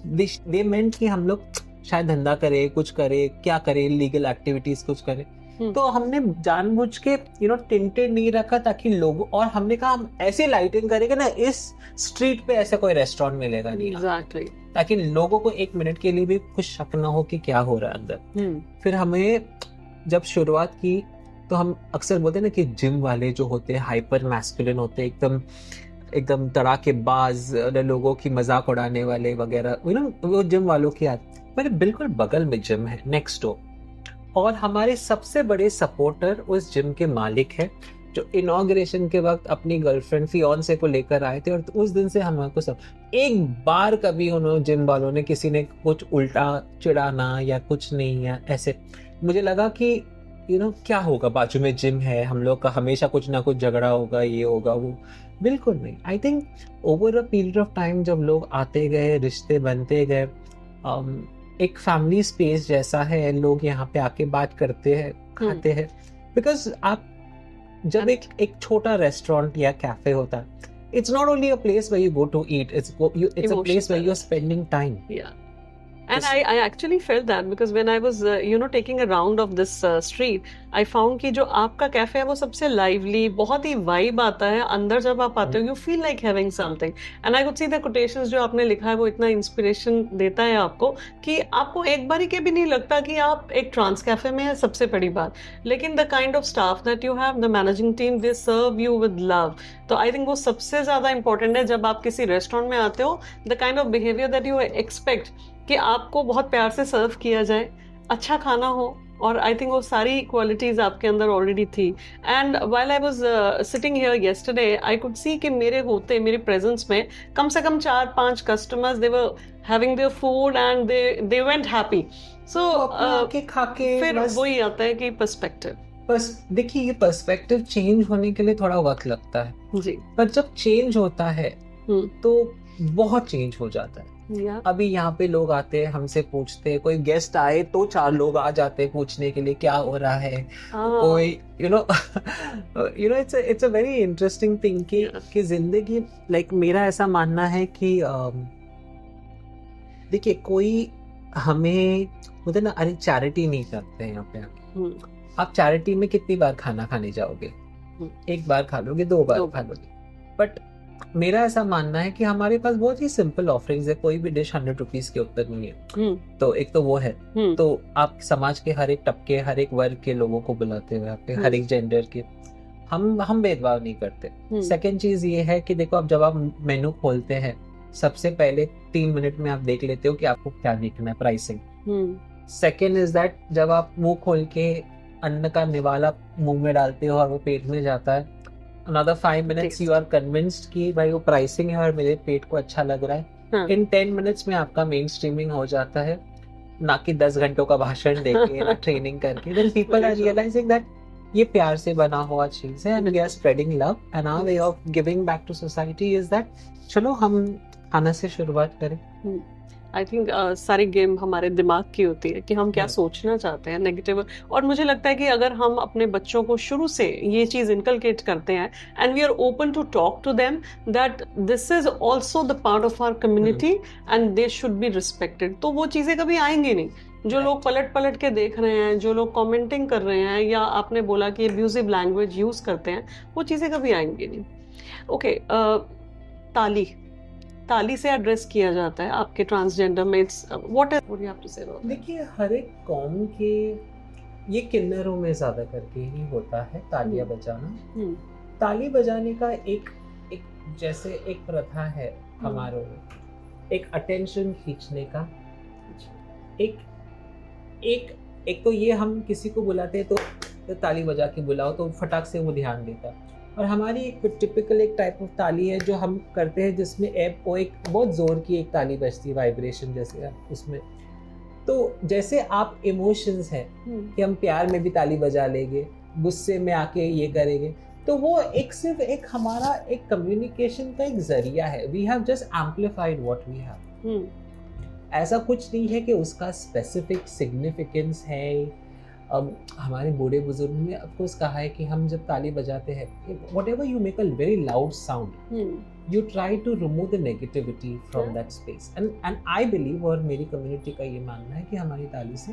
[SPEAKER 3] दे मेंट कि हम लोग शायद धंधा करे, कुछ करे, क्या करे, लीगल एक्टिविटीज कुछ करे। तो हमने जानबूझ के टिंटेड नहीं रखा ताकि लोगों, और हमने कहा हम ऐसे लाइटिंग करेंगे ना, इस स्ट्रीट पे ऐसा कोई रेस्टोरेंट मिलेगा नहीं।
[SPEAKER 1] Exactly.
[SPEAKER 3] ताकि लोगों को 1 मिनट के लिए भी कुछ शक ना हो कि क्या हो रहा है अंदर। फिर हमें जब शुरुआत की तो हम अक्सर बोलते हैं ना कि जिम वाले जो होते हैं हाइपर मैस्कुलिन होते हैं, एकदम तड़ाकेबाज, लोगों की मजाक उड़ाने वाले वगैरह, वो जिम वालों की आदत। मेरे बिल्कुल बगल में जिम है, नेक्स्ट डोर, और हमारे सबसे बड़े सपोर्टर उस जिम के मालिक है, जो इनॉग्रेशन के वक्त अपनी गर्लफ्रेंड फियांसे को लेकर आए थे। और उस दिन से हमको सब, एक बार कभी उन्होंने जिम वालों ने किसी ने कुछ उल्टा चिढ़ाना या कुछ नहीं, या ऐसे मुझे लगा कि क्या होगा, बाजू में जिम है, हम लोग का हमेशा कुछ ना कुछ झगड़ा होगा, ये होगा वो। बिल्कुल नहीं। I think over a period of time जब लोग आते गए, रिश्ते बनते गए, एक फैमिली स्पेस जैसा है, लोग यहाँ पे आके बात करते हैं, खाते हैं, बिकॉज आप जब एक छोटा रेस्टोरेंट या कैफे होता है, it's not only a place where you go to eat, it's a place where you're spending time.
[SPEAKER 1] Yeah. And I actually felt that because when I was taking a round of this street, I found कि जो आपका cafe है वो सबसे lively, बहुत ही vibe आता है अंदर जब आप आते हो, you feel like having something. And I could see the quotations जो आपने लिखा है वो इतना inspiration देता है आपको कि आपको एक बारी के भी नहीं लगता कि आप एक ट्रांस कैफे में है, सबसे बड़ी बात. लेकिन the kind of staff that you have, the managing team, they serve you with love. तो I think वो सबसे ज़्यादा important है जब आप किसी रेस्टोरेंट में आते हो, the kind of behavior that you expect कि आपको बहुत प्यार से सर्व किया जाए, अच्छा खाना हो, और आई थिंक वो सारी क्वालिटीज आपके अंदर ऑलरेडी थी. And while I was sitting here yesterday, I could see कि मेरे प्रेजेंस में कम से कम 4-5 customers, they were having their food and they went happy. So
[SPEAKER 3] खा के
[SPEAKER 1] फिर वही आता है कि पर्सपेक्टिव.
[SPEAKER 3] बस देखिए, ये पर्सपेक्टिव चेंज होने के लिए थोड़ा वक्त लगता है
[SPEAKER 1] जी,
[SPEAKER 3] पर जब चेंज होता है तो बहुत चेंज हो जाता है. अभी यहाँ पे लोग आते हैं, हमसे पूछते हैं, कोई गेस्ट आए तो 4 लोग आ जाते हैं पूछने के लिए क्या हो रहा है. कोई it's a very interesting thing कि जिंदगी, लाइक मेरा ऐसा मानना है कि देखिए, कोई हमें बोलते ना, अरे चैरिटी नहीं करते हैं यहाँ पे. आप चैरिटी में कितनी बार खाना खाने जाओगे? एक बार खा लोगे, 2 बार खा लोगे. बट मेरा ऐसा मानना है कि हमारे पास बहुत ही सिंपल ऑफरिंग्स है. कोई भी डिश 100 रुपीज के ऊपर नहीं है. तो एक तो वो है. तो आप समाज के हर एक तबके, हर एक वर्ग के लोगों को बुलाते हुए, आपके हर एक जेंडर के, हम भेदभाव नहीं करते. सेकंड चीज ये है कि देखो, अब जब आप मेनू खोलते हैं, सबसे पहले 3 मिनट में आप देख लेते हो कि आपको क्या देखना है, प्राइसिंग. सेकंड इज दैट जब आप मुंह खोल के अन्न का निवाला मुंह में डालते हो और वो पेट में जाता है, another 5 minutes you are convinced कि भाई वो प्राइसिंग है और मेरे पेट को अच्छा लग रहा है. In 10 minutes में आपका मेन स्ट्रीमिंग हो जाता है, ना कि 10 घंटों का भाषण देके ना ट्रेनिंग करके. Then people are realizing that ये प्यार से बना हुआ चीज है, and we are spreading love, and our way of giving back to society is that चलो हम खाना से शुरुआत करें.
[SPEAKER 1] आई थिंक सारी गेम हमारे दिमाग की होती है कि हम क्या सोचना चाहते हैं, नेगेटिव. और मुझे लगता है कि अगर हम अपने बच्चों को शुरू से ये चीज़ इनकलकेट करते हैं, and we are open to talk to them that this is also the part of our community and they should be respected, तो वो चीज़ें कभी आएंगी नहीं. जो लोग पलट के देख रहे हैं, जो लोग कमेंटिंग कर रहे हैं, या आपने बोला कि अब्यूजिव लैंग्वेज यूज़ करते हैं, वो चीज़ें कभी आएंगी नहीं. ओके, ताली से एड्रेस किया जाता है आपके ट्रांसजेंडर में. What you have to say about?
[SPEAKER 3] देखिए, हर एक कौम के ये किन्नरों में ज्यादा करके ही होता है तालियां बजाना. ताली बजाने का एक जैसे एक प्रथा है हमारे में, एक अटेंशन खींचने का. एक तो ये हम किसी को बुलाते हैं तो ताली बजा के बुलाओ तो फटाक से वो ध्यान देता है. और हमारी एक टिपिकल एक टाइप ऑफ ताली है जो हम करते हैं, जिसमें वो एक बहुत जोर की एक ताली बजती है, वाइब्रेशन जैसे उसमें. तो जैसे आप इमोशंस हैं कि हम प्यार में भी ताली बजा लेंगे, गुस्से में आके ये करेंगे, तो वो सिर्फ एक हमारा एक कम्युनिकेशन का एक जरिया है. We have just amplified what we have. ऐसा कुछ नहीं है कि उसका स्पेसिफिक सिग्निफिकेंस है. हमारे बूढ़े बुजुर्गों ने ऑफकोर्स कहा है कि हम जब ताली बजाते हैं, whatever you make a very loud sound, you try to remove the negativity from that space. And I believe, और मेरी कम्युनिटी का ये मानना है कि हमारी ताली से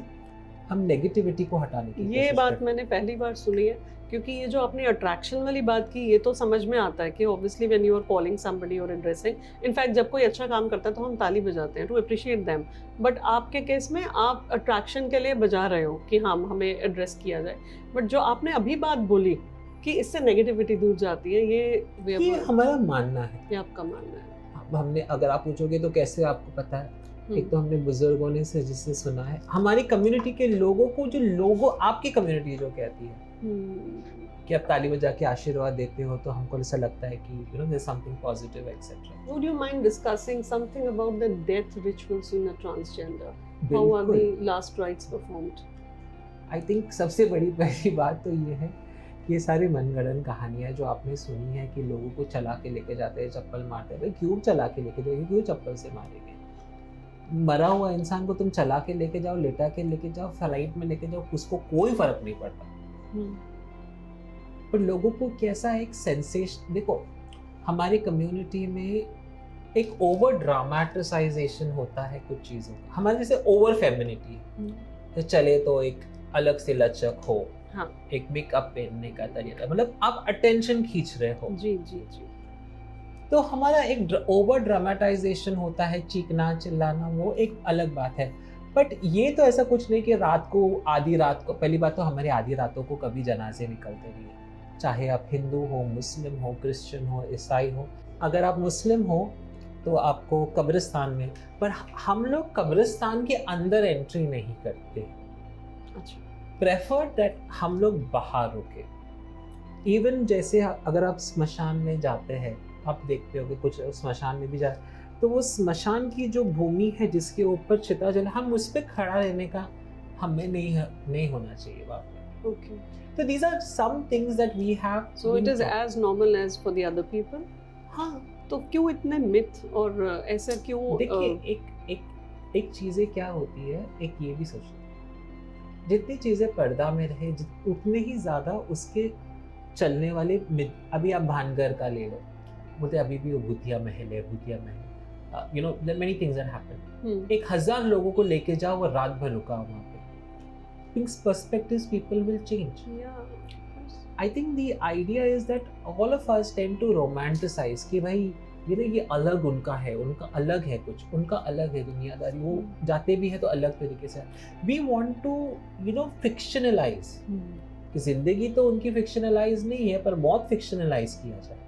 [SPEAKER 3] हम नेगेटिविटी को हटाने की
[SPEAKER 1] ये बात मैंने पहली बार सुनी है. क्योंकि ये जो आपने अट्रैक्शन वाली बात की, ये तो समझ में आता है कि obviously when you are calling somebody और एड्रेसिंग, इनफैक्ट जब कोई अच्छा काम करता है तो हम ताली बजाते हैं टू अप्रिशिएट देम. बट आपके केस में आप अट्रैक्शन के लिए बजा रहे हो कि हम हमें एड्रेस किया जाए. बट जो आपने अभी बात बोली कि इससे नेगेटिविटी दूर जाती है,
[SPEAKER 3] ये हमारा मानना है.
[SPEAKER 1] ये आपका मानना है.
[SPEAKER 3] हमने, अगर आप पूछोगे तो कैसे आपको पता है, एक तो हमने बुजुर्गों ने से जिससे सुना है, हमारी कम्युनिटी के लोगों को, जो लोगों आपकी कम्युनिटी जो कहती है कि आप ताली बजा के आशीर्वाद देते हो, तो हमको ऐसा लगता है कि you know there's something positive etc.
[SPEAKER 1] Would you mind discussing something about the death rituals in a transgender? How are the last rites performed?
[SPEAKER 3] I think सबसे बड़ी पहली बात तो ये है, ये सारी मनगढ़ंत कहानियां जो आपने सुनी है कि लोगों को चला के लेके जाते हैं, चप्पल मारते हैं. भाई क्यों चला के लेके जाएंगे, क्यों चप्पल से मारेंगे? मरा हुआ इंसान को तुम चला के लेके जाओ, लेटा के लेके जाओ, फ्लाइट में लेके जाओ, उसको कोई फर्क नहीं पड़ता. पर लोगों को कैसा एक सेंसेशन, देखो हमारी कम्युनिटी में एक ओवर ड्रामेटिसाइजेशन होता है कुछ चीज़ों का, हमारे जैसे ओवर फेमिनिटी, तो चले तो एक अलग से लचक हो,
[SPEAKER 1] हाँ,
[SPEAKER 3] एक मेकअप पहनने का तरीका, मतलब आप अटेंशन खींच रहे हो,
[SPEAKER 1] जी जी जी,
[SPEAKER 3] तो हमारा एक ओवर ड्रामेटाइजेशन होता है, चीखना चिल्लाना, वो एक अलग बात है। बट ये तो ऐसा कुछ नहीं कि रात को आधी रात को, पहली बात तो हमारी आधी रातों को कभी जनाजे निकलते नहीं है, चाहे आप हिंदू हो, मुस्लिम हो, क्रिश्चियन हो, ईसाई हो। अगर आप मुस्लिम हो तो आपको कब्रिस्तान में, पर हम लोग कब्रिस्तान के अंदर एंट्री नहीं करते,
[SPEAKER 1] अच्छा,
[SPEAKER 3] प्रेफर दैट हम लोग बाहर रुके। इवन जैसे अगर आप स्मशान में जाते हैं, आप देखते हो कि कुछ स्मशान में भी जा, तो वो स्मशान की जो भूमि है जिसके ऊपर चिता जला, हम उस पर खड़ा रहने का हमें नहीं होना चाहिए वहाँ पे।
[SPEAKER 1] ओके,
[SPEAKER 3] तो these are some things that we have
[SPEAKER 1] so it
[SPEAKER 3] been
[SPEAKER 1] is
[SPEAKER 3] taught.
[SPEAKER 1] as normal as for the other people.
[SPEAKER 3] हाँ,
[SPEAKER 1] तो क्यों इतने मिथ और ऐसा क्यों?
[SPEAKER 3] देखिए एक चीजें क्या होती है, एक ये भी सोचो, जितनी चीजें पर्दा में रहे उतने ही ज्यादा उसके चलने वाले अभी आप भानगर का ले लो, बोलते अभी भी वो भूतिया महल है, भूतिया महल, you know there many things that happen. 1000 लोगों को लेके जाओ, वो रात भर रुका वहाँ पे, things perspectives people will change. I think the idea is that all of us tend to romanticize कि भाई ये अलग उनका है, उनका अलग है, कुछ उनका अलग है दुनियादारी, वो जाते भी है तो अलग तरीके से। We want to fictionalize कि जिंदगी तो उनकी fictionalize नहीं है, पर मौत fictionalize किया जाए।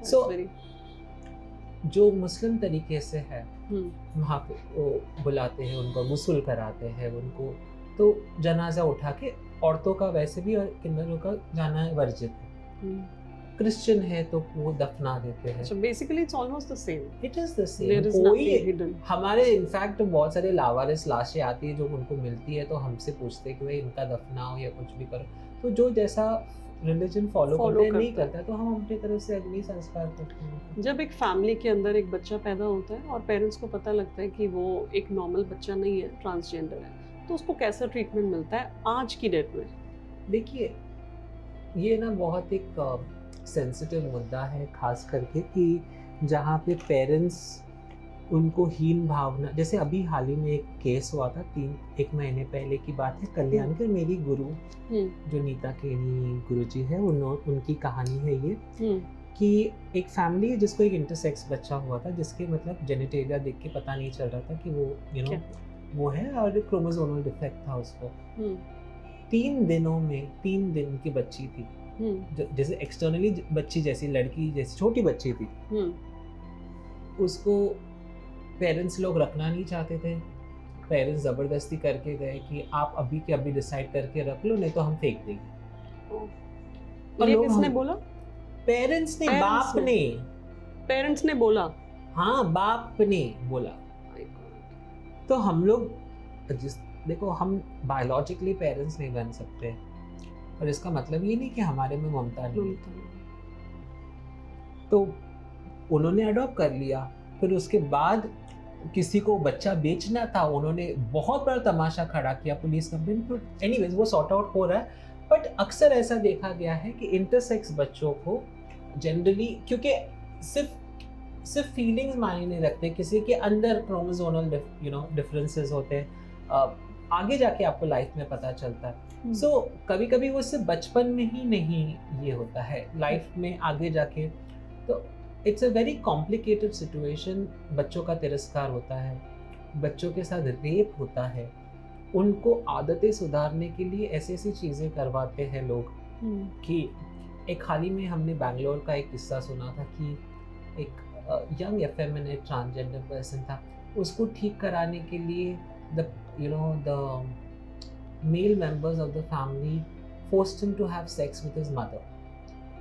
[SPEAKER 3] So जो मुस्लिम तरीके से है, वहाँ पे वो बुलाते हैं, उनको गुस्ल कराते हैं, उनको तो जनाजा उठा के, औरतों का वैसे भी और किन्नरों का जाना वर्जित है। क्रिश्चियन है तो वो दफना देते हैं।
[SPEAKER 1] So basically it's almost the same.
[SPEAKER 3] It is the same.
[SPEAKER 1] There is
[SPEAKER 3] कोई
[SPEAKER 1] nothing hidden.
[SPEAKER 3] हमारे इनफैक्ट बहुत सारे लावारिस लाशें आती है जो उनको मिलती है, तो हमसे पूछते हैं कि भाई इनका दफनाओ या कुछ भी करो, तो जो जैसा रिलीजन फॉलो करते हैं नहीं करता है, तो हम अपनी तरफ से अग्नि संस्कार करते हैं।
[SPEAKER 1] जब एक फैमिली के अंदर एक बच्चा पैदा होता है और पेरेंट्स को पता लगता है कि वो एक नॉर्मल बच्चा नहीं है, ट्रांसजेंडर है, तो उसको कैसा ट्रीटमेंट मिलता है आज की डेट में?
[SPEAKER 3] देखिए ये ना बहुत एक सेंसिटिव मुद्दा है, खास करके कि जहाँ पे पेरेंट्स उनको हीन भावना, जैसे अभी हाल ही में एक केस हुआ था, 1 महीने पहले की बात है, कल्याण के मेरी गुरु जो नीता केनी गुरु जी है, उनकी कहानी है ये, कि एक फैमिली है जिसको एक इंटरसेक्स बच्चा हुआ था, जिसके मतलब जेनिटेरिया देख के पता नहीं चल रहा था कि वो वो है, और क्रोमोसोमल डिफेक्ट था उसको। 3 दिनों में 3 दिन की बच्ची थी, जैसे एक्सटर्नली बच्ची जैसी, लड़की जैसी छोटी बच्ची थी, उसको पेरेंट्स लोग रखना नहीं चाहते थे। पेरेंट्स ज़बरदस्ती करके गए कि आप अभी के अभी डिसाइड करके रख लो, नहीं तो हम फेंक देंगे।
[SPEAKER 1] और ये किसने बोला?
[SPEAKER 3] पेरेंट्स ने, बाप ने।
[SPEAKER 1] पेरेंट्स ने बोला?
[SPEAKER 3] हाँ, बाप ने बोला। तो हम लोग देखो, हम बायोलॉजिकली पेरेंट्स नहीं बन सकते, और इसका मतलब ये नहीं कि हमारे में ममता नहीं। तो उन्होंने अडॉप्ट कर लिया, फिर उसके बाद किसी को बच्चा बेचना था, उन्होंने बहुत बड़ा तमाशा खड़ा किया, पुलिस कंप्लेंट, एनीवेज वो सॉर्ट आउट हो रहा है। बट अक्सर ऐसा देखा गया है कि इंटरसेक्स बच्चों को जनरली, क्योंकि सिर्फ फीलिंग्स मायने नहीं रखते, किसी के अंदर क्रोमोसोमल डिफरेंसेस होते हैं, आगे जाके आपको लाइफ में पता चलता है। सो कभी कभी वो सिर्फ बचपन में ही नहीं ये होता है, लाइफ में आगे जाके, तो it's a very complicated situation. बच्चों का तिरस्कार होता है, बच्चों के साथ रेप होता है, उनको आदतें सुधारने के लिए ऐसी ऐसी चीज़ें करवाते हैं लोग कि एक हाल ही में हमने बैंगलोर का एक किस्सा सुना था कि एक यंग एफेमिनेट ट्रांसजेंडर पर्सन था, उसको ठीक कराने के लिए the male members of the family forced him to have sex with his mother.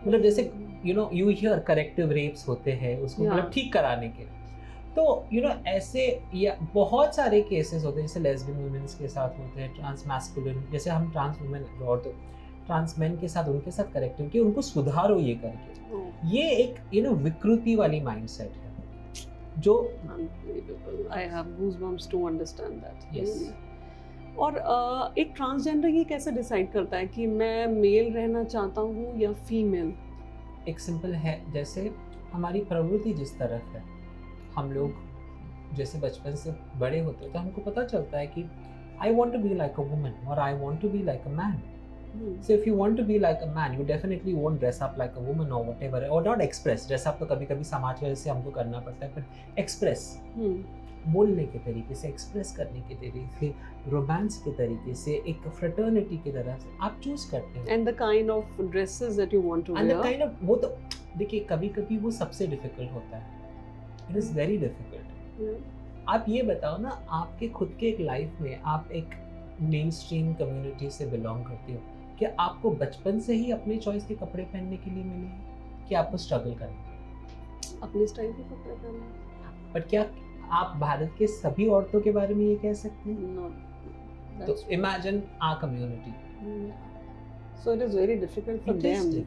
[SPEAKER 3] मतलब जैसे you hear corrective rapes होते हैं, उसको मतलब ठीक कराने के, तो ऐसे या बहुत सारे केसेस होते हैं, जैसे लेस्बियन वुमेन्स के साथ होते हैं, ट्रांस मैस्कुलिन, जैसे हम ट्रांस वुमेन और तो ट्रांस मैन के साथ, उनके साथ करेक्टिव कि उनको सुधारो ये करके। ये एक विकृति वाली माइंडसेट है जो
[SPEAKER 1] I have goosebumps to understand that.
[SPEAKER 3] Yes.
[SPEAKER 1] और एक ट्रांसजेंडर ये कैसे डिसाइड करता है कि मैं मेल रहना चाहता हूँ या फीमेल?
[SPEAKER 3] एक सिंपल है, जैसे हमारी प्रवृत्ति जिस तरफ है, हम लोग जैसे बचपन से बड़े होते हैं तो हमको पता चलता है कि I want to be like a woman और I want to be like a man. So if you want to be like a man, you definitely won't dress up like a woman or whatever, or not express. Dress up तो कभी कभी समाज की वजह से हमको करना पड़ता है, पर express बोलने के तरीके से, एक्सप्रेस करने के तरीके से, रोमांस के तरीके से, एक फ्रेटर्निटी की तरह से आप चूज करते हैं.
[SPEAKER 1] And the kind of dresses that you want to
[SPEAKER 3] And the
[SPEAKER 1] wear.
[SPEAKER 3] kind of, वो तो देखिए कभी कभी वो सबसे डिफिकल्ट होता है. It is very difficult. आप ये बताओ ना, आपके खुद के एक लाइफ में आप एक मेन स्ट्रीम कम्युनिटी से बिलोंग करते हो, कि आपको बचपन से ही अपने चॉइस के कपड़े पहनने के लिए मिले हैं कि आपको स्ट्रगल करना पड़े?
[SPEAKER 1] अपने स्टाइल के कपड़े पहनना.
[SPEAKER 3] पर क्या आप भारत के सभी औरतों के बारे में ये कह सकते हैं?
[SPEAKER 1] No,
[SPEAKER 3] तो
[SPEAKER 1] that's
[SPEAKER 3] imagine our community.
[SPEAKER 1] so it is very difficult for them.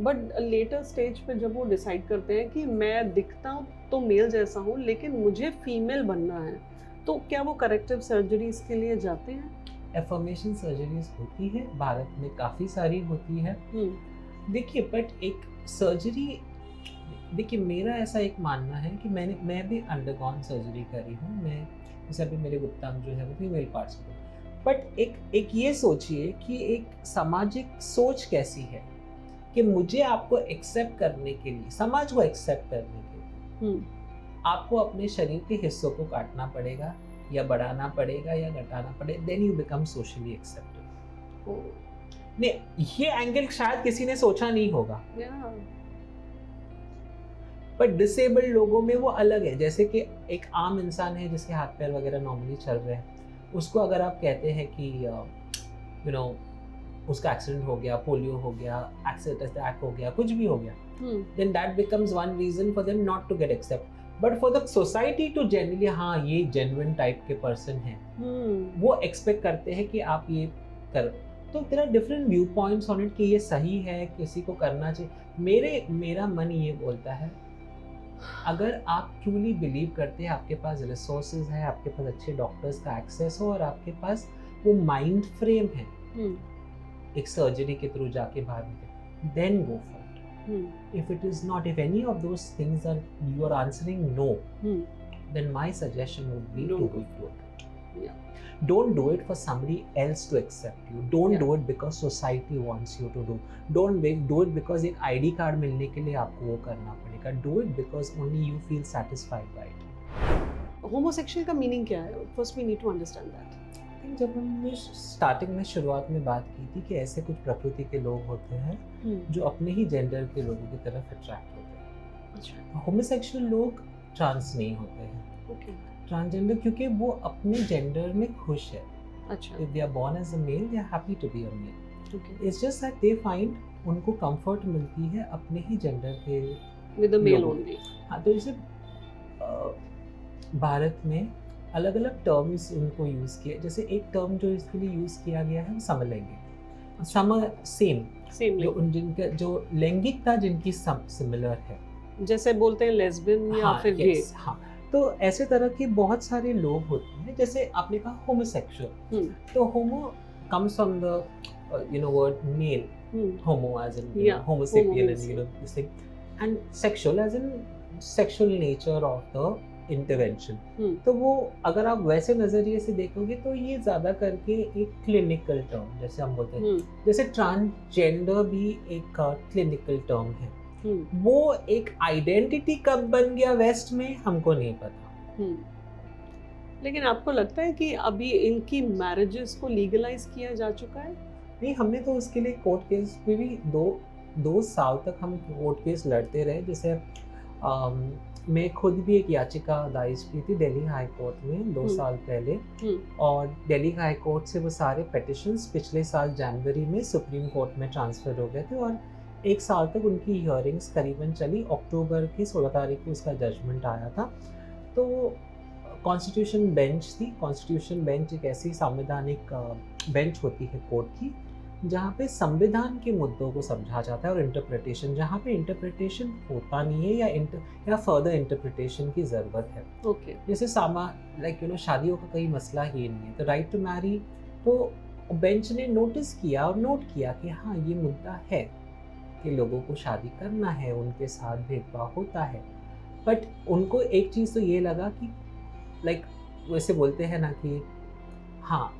[SPEAKER 1] But later stage पे जब वो डिसाइड करते हैं कि मैं दिखता हूँ तो मेल जैसा हूँ लेकिन मुझे फीमेल बनना है, तो क्या वो करेक्टिव सर्जरीज के लिए जाते हैं?
[SPEAKER 3] एफर्मेशन सर्जरीज होती है, भारत में काफ़ी सारी होती है. देखिए बट एक सर्जरी, देखिए मेरा ऐसा एक मानना है कि मैं भी अंडरगॉन सर्जरी करी हूँ. मैं जैसे अभी मेरे गुप्तांग जो है वो फीमेल पार्ट्स को, बट एक ये सोचिए कि एक सामाजिक सोच कैसी है कि मुझे आपको एक्सेप्ट करने के लिए, समाज को एक्सेप्ट करने के लिए आपको अपने शरीर के हिस्सों को काटना पड़ेगा या बढ़ाना पड़ेगा या घटाना पड़ेगा, then you become socially accepted. नहीं, ये एंगल शायद किसी ने सोचा नहीं होगा. पर डिसेबल्ड लोगों में वो अलग है. जैसे कि एक आम इंसान है जिसके हाथ पैर वगैरह नॉर्मली चल रहे हैं, उसको अगर आप कहते हैं कि यू नो उसका एक्सीडेंट हो गया, पोलियो हो गया, एक्सीडेंट अटैक हो गया, कुछ भी हो गया, then that becomes one reason for them not to get accept. But for the society to generally, हाँ ये genuine type के person हैं, वो expect करते हैं कि आप ये करो. तो there are different viewpoints on it कि ये सही है, किसी को करना चाहिए. मेरा मन ये बोलता है, अगर आप truly believe करते हैं, आपके पास resources है, आपके पास अच्छे डॉक्टर्स का एक्सेस हो और आपके पास वो माइंड फ्रेम है एक सर्जरी के थ्रू जाके बाहर निकले, then go for it. If it is not, if any of those things are, you are answering no, then my suggestion would be to do it.
[SPEAKER 1] Yeah.
[SPEAKER 3] Don't do it for somebody else to accept you. Don't do it because society wants you to do. Don't do it because एक ID card मिलने के लिए आपको वो करना पड़ेगा. Do it because only you feel satisfied by it.
[SPEAKER 1] Homosexual का meaning क्या है? First we need to understand that.
[SPEAKER 3] जब हमने स्टार्टिंग में शुरुआत में बात की थी कि ऐसे कुछ प्रकृति के लोग होते हैं जो अपने ही जेंडर के लोगों की तरफ अट्रैक्ट होते हैं. अच्छा. होमोसेक्सुअल लोग ट्रांस नहीं होते हैं. ओके. ट्रांसजेंडर क्योंकि वो अपने जेंडर में खुश है. अच्छा. If they are born as a male, they are happy to be a male. Okay. It's just that they find उनको कंफर्ट मिलती है अपने ही जेंडर के
[SPEAKER 1] with the male only.
[SPEAKER 3] हाँ, तो जैसे भारत में अलग अलग टर्म्स उनको यूज़ किया. जैसे एक टर्म जो इसके लिए यूज़ किया गया है वो समलैंगिक. सेम जिनका जो लैंगिकता जिनकी सिमिलर है,
[SPEAKER 1] जैसे बोलते हैं लेस्बियन या फिर गे.
[SPEAKER 3] हाँ, तो ऐसे तरह के बहुत सारे लोग होते हैं. जैसे आपने कहा होमोसेक्सुअल, तो homo comes from the word male, homo as in homo sapien and this thing, and sexual as in sexual nature of the intervention. तो वो अगर आप वैसे नजरिए से देखोगे तो ये ज्यादा करके एक क्लिनिकल टर्म जैसे हम बोलते हैं. जैसे ट्रांसजेंडर भी एक क्लिनिकल टर्म है. वो एक आइडेंटिटी कब बन गया वेस्ट में हमको नहीं पता.
[SPEAKER 1] लेकिन आपको लगता है कि अभी इनकी मैरिजेस को लीगलाइज किया जा चुका है?
[SPEAKER 3] नहीं, हमने तो उसके लिए कोर्ट केस में भी दो साल तक हम कोर्ट केस लड़ते रहे. जैसे मैं खुद भी एक याचिका दायर की थी दिल्ली हाई कोर्ट में 2 साल पहले, और दिल्ली हाई कोर्ट से वो सारे पिटिशंस पिछले साल जनवरी में सुप्रीम कोर्ट में ट्रांसफ़र हो गए थे और 1 साल तक उनकी हियरिंग्स करीबन चली. अक्टूबर की 16 तारीख को उसका जजमेंट आया था. तो कॉन्स्टिट्यूशन बेंच थी. कॉन्स्टिट्यूशन बेंच एक ऐसी संवैधानिक बेंच होती है कोर्ट की जहाँ पे संविधान के मुद्दों को समझा जाता है और इंटरप्रिटेशन, जहाँ पे इंटरप्रिटेशन होता नहीं है या फर्दर इंटरप्रिटेशन की ज़रूरत है।
[SPEAKER 1] ओके।
[SPEAKER 3] जैसे शादियों का कोई मसला ही नहीं है, तो राइट टू मैरी, तो बेंच ने नोट किया कि हाँ ये मुद्दा है कि लोगों को शादी करना है, उनके साथ भेदभाव होता है। बट उनको एक चीज़ तो ये लगा कि वैसे बोलते हैं ना कि हाँ,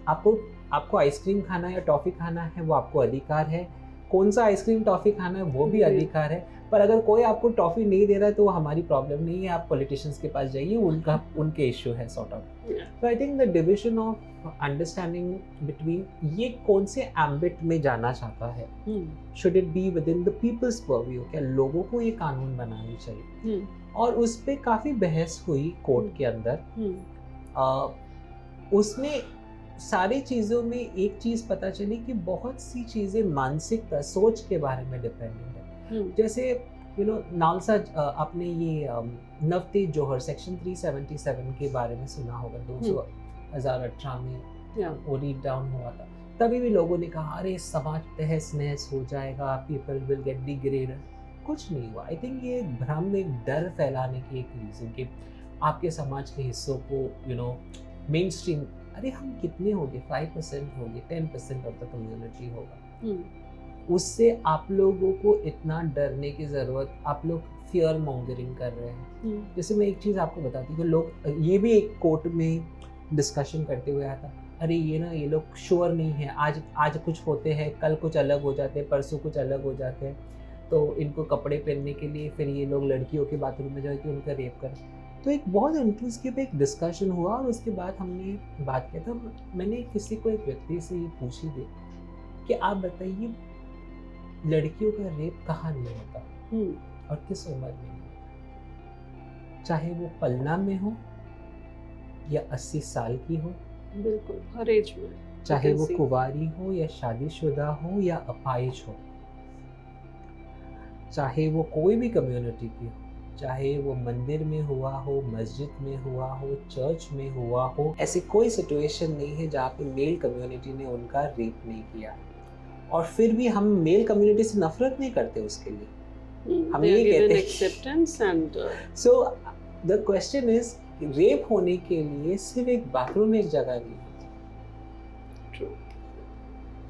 [SPEAKER 3] आपको आइसक्रीम खाना है या टॉफ़ी खाना है वो आपको अधिकार है, कौन सा आइसक्रीम टॉफ़ी खाना है वो भी अधिकार है, पर अगर कोई आपको टॉफ़ी नहीं दे रहा है तो वो हमारी प्रॉब्लम नहीं है, आप पॉलिटिशियंस के पास जाइए, उनके इश्यू है सॉर्ट ऑफ। तो I think the division of understanding between ये कौन से एम्बिट में जाना चाहता है, should it be within the people's purview, क्या लोगों को ये कानून बनाने चाहिए, और उस पर काफ़ी बहस हुई कोर्ट के अंदर। उसमें सारी चीज़ों में एक चीज़ पता चली कि बहुत सी चीज़ें मानसिकता, सोच के बारे में डिपेंडेंट है। जैसे नालसा, आपने ये नवतेज जौहर सेक्शन 377 के बारे में सुना होगा, 2018 में वो रीड डाउन हुआ था। तभी भी लोगों ने कहा अरे समाज तहस नहस हो जाएगा, पीपल विल गेट डिग्रेडेड। कुछ नहीं हुआ। आई थिंक ये भ्रम, एक डर फैलाने की एक रीज़न कि आपके समाज के हिस्सों को मेन स्ट्रीम, अरे हम कितने होंगे, 5% होंगे, 10% ऑफ द कम्युनिटी होगा, उससे आप लोगों को इतना डरने की ज़रूरत, आप लोग फियर मॉन्गरिंग कर रहे हैं। जैसे मैं एक चीज़ आपको बताती हूँ, लोग ये भी एक कोर्ट में डिस्कशन करते हुए आया था, अरे ये लोग श्योर नहीं है, आज कुछ होते हैं, कल कुछ अलग हो जाते हैं, परसों कुछ अलग हो जाते हैं, तो इनको कपड़े पहनने के लिए फिर ये लोग लड़कियों के बाथरूम में जाके उनका रेप करें। तो एक बहुत इंटरेस्ट पे एक डिस्कशन हुआ, और उसके बाद हमने बात किया था। मैंने किसी को, एक व्यक्ति से ये पूछी थी कि आप बताइए लड़कियों का रेप कहाँ नहीं होता और किस उम्र में नहीं होता, चाहे वो पलना में हो या 80 साल की हो,
[SPEAKER 1] बिल्कुल हर एज में,
[SPEAKER 3] चाहे वो कुंवारी हो या शादीशुदा हो या अपाहिज हो, चाहे वो कोई भी कम्युनिटी की हो, चाहे वो मंदिर में हुआ हो, मस्जिद में हुआ हो, चर्च में हुआ हो, ऐसी कोई सिचुएशन नहीं है जहाँ पे मेल कम्युनिटी ने उनका रेप नहीं किया। और फिर भी हम मेल कम्युनिटी से नफरत नहीं करते उसके लिए, हम ये कहते हैं acceptance. And so the question is, rape होने के लिए सिर्फ एक बाथरूम में एक जगह नहीं होती।
[SPEAKER 1] True.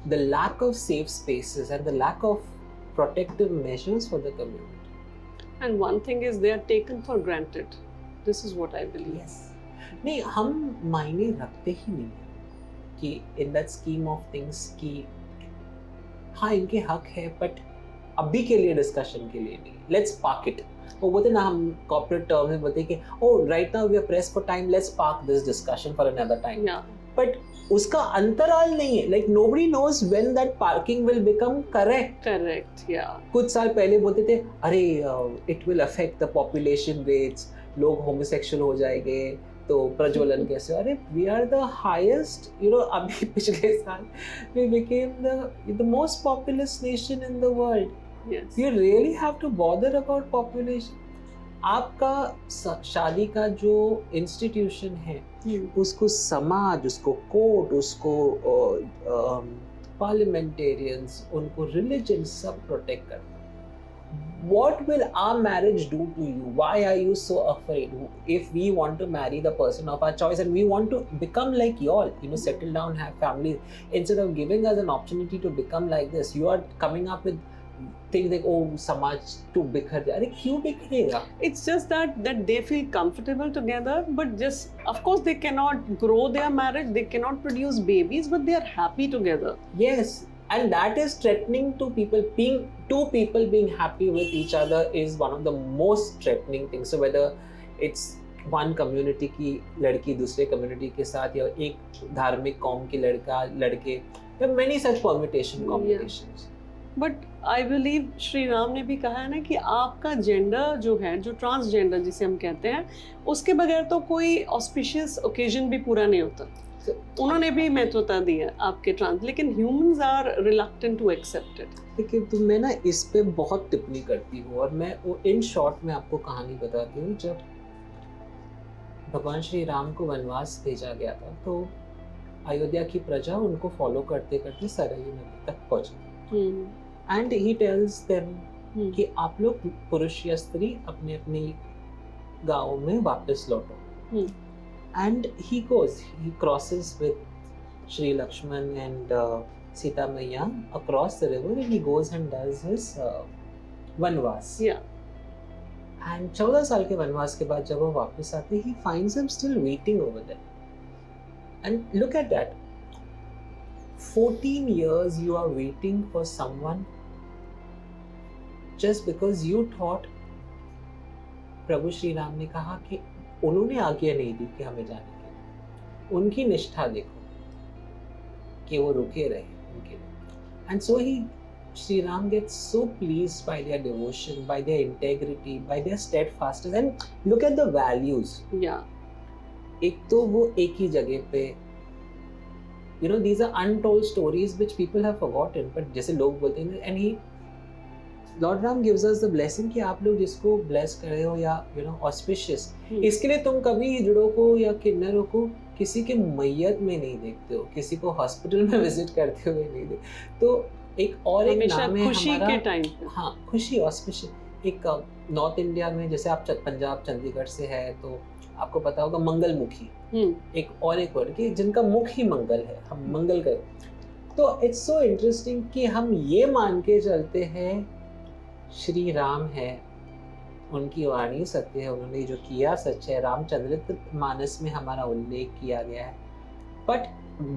[SPEAKER 3] The lack of safe spaces and the lack of protective measures for the community.
[SPEAKER 1] And one thing is they are taken for granted. This is what I believe.
[SPEAKER 3] Yes. नहीं, हम मायने रखते ही नहीं है कि in that scheme of things कि हाँ इनके हक है, बट अभी के लिए डिस्कशन के लिए नहीं, let's park it. वो बोलते ना, हम कॉर्पोरेट टर्म में बोलते कि oh right now we are pressed for time, let's park this discussion for another time.
[SPEAKER 1] Yeah.
[SPEAKER 3] But उसका अंतराल नहीं है, like nobody knows when that parking will become correct.
[SPEAKER 1] Correct, yeah.
[SPEAKER 3] कुछ साल पहले बोलते थे अरे it will affect the population rates, लोग homosexual हो जाएंगे तो प्रज्वलन कैसे, अरे we are the highest, अभी पिछले साल we became the most populous nation in the world.
[SPEAKER 1] Yes.
[SPEAKER 3] You really have to bother about population. आपका शादी का जो इंस्टीट्यूशन है, उसको समाज, उसको कोर्ट, उसको पार्लियामेंटेरियंस, उनको रिलीजन सब प्रोटेक्ट करता है। What will our marriage do to you? Why are you so afraid? If we want to marry the person of our choice and we want to become like y'all, settle down, have families, instead of giving us an opportunity to become like this, you are coming up with things like, oh, समाज too बिखर जाए। अरे क्यों बिखरेगा?
[SPEAKER 1] It's just that they feel comfortable together, but just of course they cannot grow their marriage, they cannot produce babies, but they are happy together.
[SPEAKER 3] Yes, and that is threatening to people. Two people being happy with each other is one of the most threatening things. So whether it's one community की लड़की दूसरे community के साथ, या एक धार्मिक कौम की लड़के, there are many such combinations.
[SPEAKER 1] Yeah. But I believe Shri Ram ने भी कहा है ना कि आपका जेंडर जो है, जो ट्रांसजेंडर जिसे हम कहते हैं, उसके बगैर तो कोई ऑस्पिशियस ओकेजन भी पूरा नहीं होता। उन्होंने भी महत्वता दी है आपके ट्रांस, लेकिन humans are reluctant to accept it.
[SPEAKER 3] लेकिन तो मैं ना इस पे बहुत टिप्पणी करती हूँ, और मैं इन शॉर्ट में आपको कहानी बताती हूँ। जब भगवान श्री राम को वनवास भेजा गया था, तो अयोध्या की प्रजा उनको फॉलो करते करते सरयू नदी तक पहुंची। एंड ही टेल्स देम कि आप लोग पुरुष या स्त्री अपने अपने गाँव में वापस लौटो। And he crosses with Shri Lakshman and Sita Maiya across the river, and he goes and does his vanvas.
[SPEAKER 1] Yeah.
[SPEAKER 3] And 14 साल के वनवास के बाद जब वो वापस आते, he finds him still waiting over there. And look at that. 14 years you are waiting for someone just because you thought प्रभु श्री राम ने कहा कि उन्होंने आज्ञा नहीं दी कि हमें जाने की। उनकी निष्ठा देखो कि वो रुके रहे उनके लिए। And so Shri Ram gets so pleased by their devotion, by their integrity, by their steadfastness, and look at the values.
[SPEAKER 1] Yeah.
[SPEAKER 3] एक तो वो एक ही जगह पे, you know, these are untold stories which people have forgotten, but जैसे लोग बोलते हैं, and Lord Ram gives us the blessing कि आप लोग जिसको bless कर रहे हो या you know auspicious, इसके लिए तुम कभी जुड़ों को या किन्नरों को किसी के मैयत में नहीं देखते हो, किसी को हॉस्पिटल में विजिट करते हुए नहीं देखते। तो एक और एक नाम है
[SPEAKER 1] खुशी
[SPEAKER 3] हमारा,
[SPEAKER 1] के टाइम,
[SPEAKER 3] हाँ खुशी ऑस्पिशियस। एक नॉर्थ इंडिया में जैसे आप पंजाब चंडीगढ़ से है तो आपको पता होगा मंगलमुखी, एक और एक वर्ड की जिनका मुख ही मंगल है, हम मंगल कर। तो इट्स सो इंटरेस्टिंग कि हम ये मान के चलते हैं श्री राम है, उनकी वाणी सत्य है, उन्होंने जो किया सच है, रामचंद्र मानस में हमारा उल्लेख किया गया है, but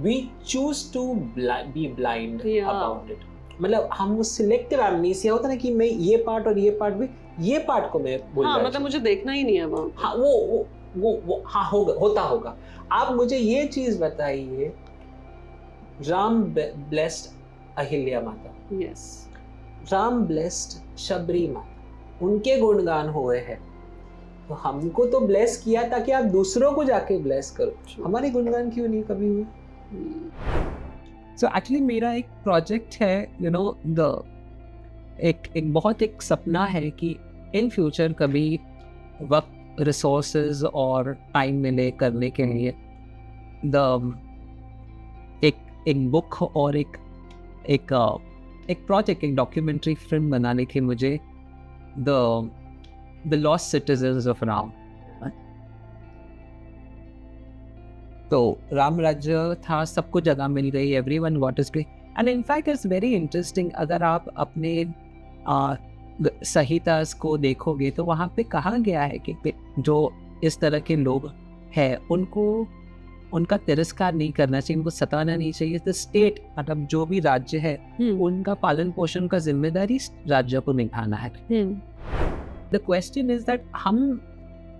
[SPEAKER 3] we choose to be blind about it. मतलब हम सिलेक्टिव एमनेसिया होता है ना कि मैं ये पार्ट और ये पार्ट भी, ये पार्ट को मैं बोल रहा हूं,
[SPEAKER 1] मतलब मुझे देखना ही नहीं है वहाँ।
[SPEAKER 3] हाँ वो हाँ होता होगा। आप मुझे ये चीज बताइए, राम ब्लेस्ड अहिल्या माता,
[SPEAKER 1] यस,
[SPEAKER 3] राम ब्लेस्ड शबरी माता, उनके गुणगान हुए हैं, तो हमको तो ब्लेस किया ताकि आप दूसरों को जाके ब्लेस करो, हमारे गुणगान क्यों नहीं कभी हुए?
[SPEAKER 2] सो एक्चुअली मेरा एक प्रोजेक्ट है, यू नो एक बहुत एक सपना है कि इन फ्यूचर कभी वक्त, रिसोर्सेज और टाइम मिले करने के लिए एक बुक और एक प्रोजेक्ट, एक डॉक्यूमेंट्री फिल्म बनाने की मुझे the lost citizens of Ram. तो राम राज्य था, सबको जगह मिल गई, everyone got his great, and in fact it's very interesting, अगर आप अपने संहितास को देखोगे तो वहाँ पे कहा गया है कि जो इस तरह के लोग हैं उनको उनका तिरस्कार नहीं करना चाहिए, उनको सताना नहीं चाहिए। द स्टेट, मतलब जो भी राज्य है उनका पालन पोषण का जिम्मेदारी राज्य को निभाना है। The question is that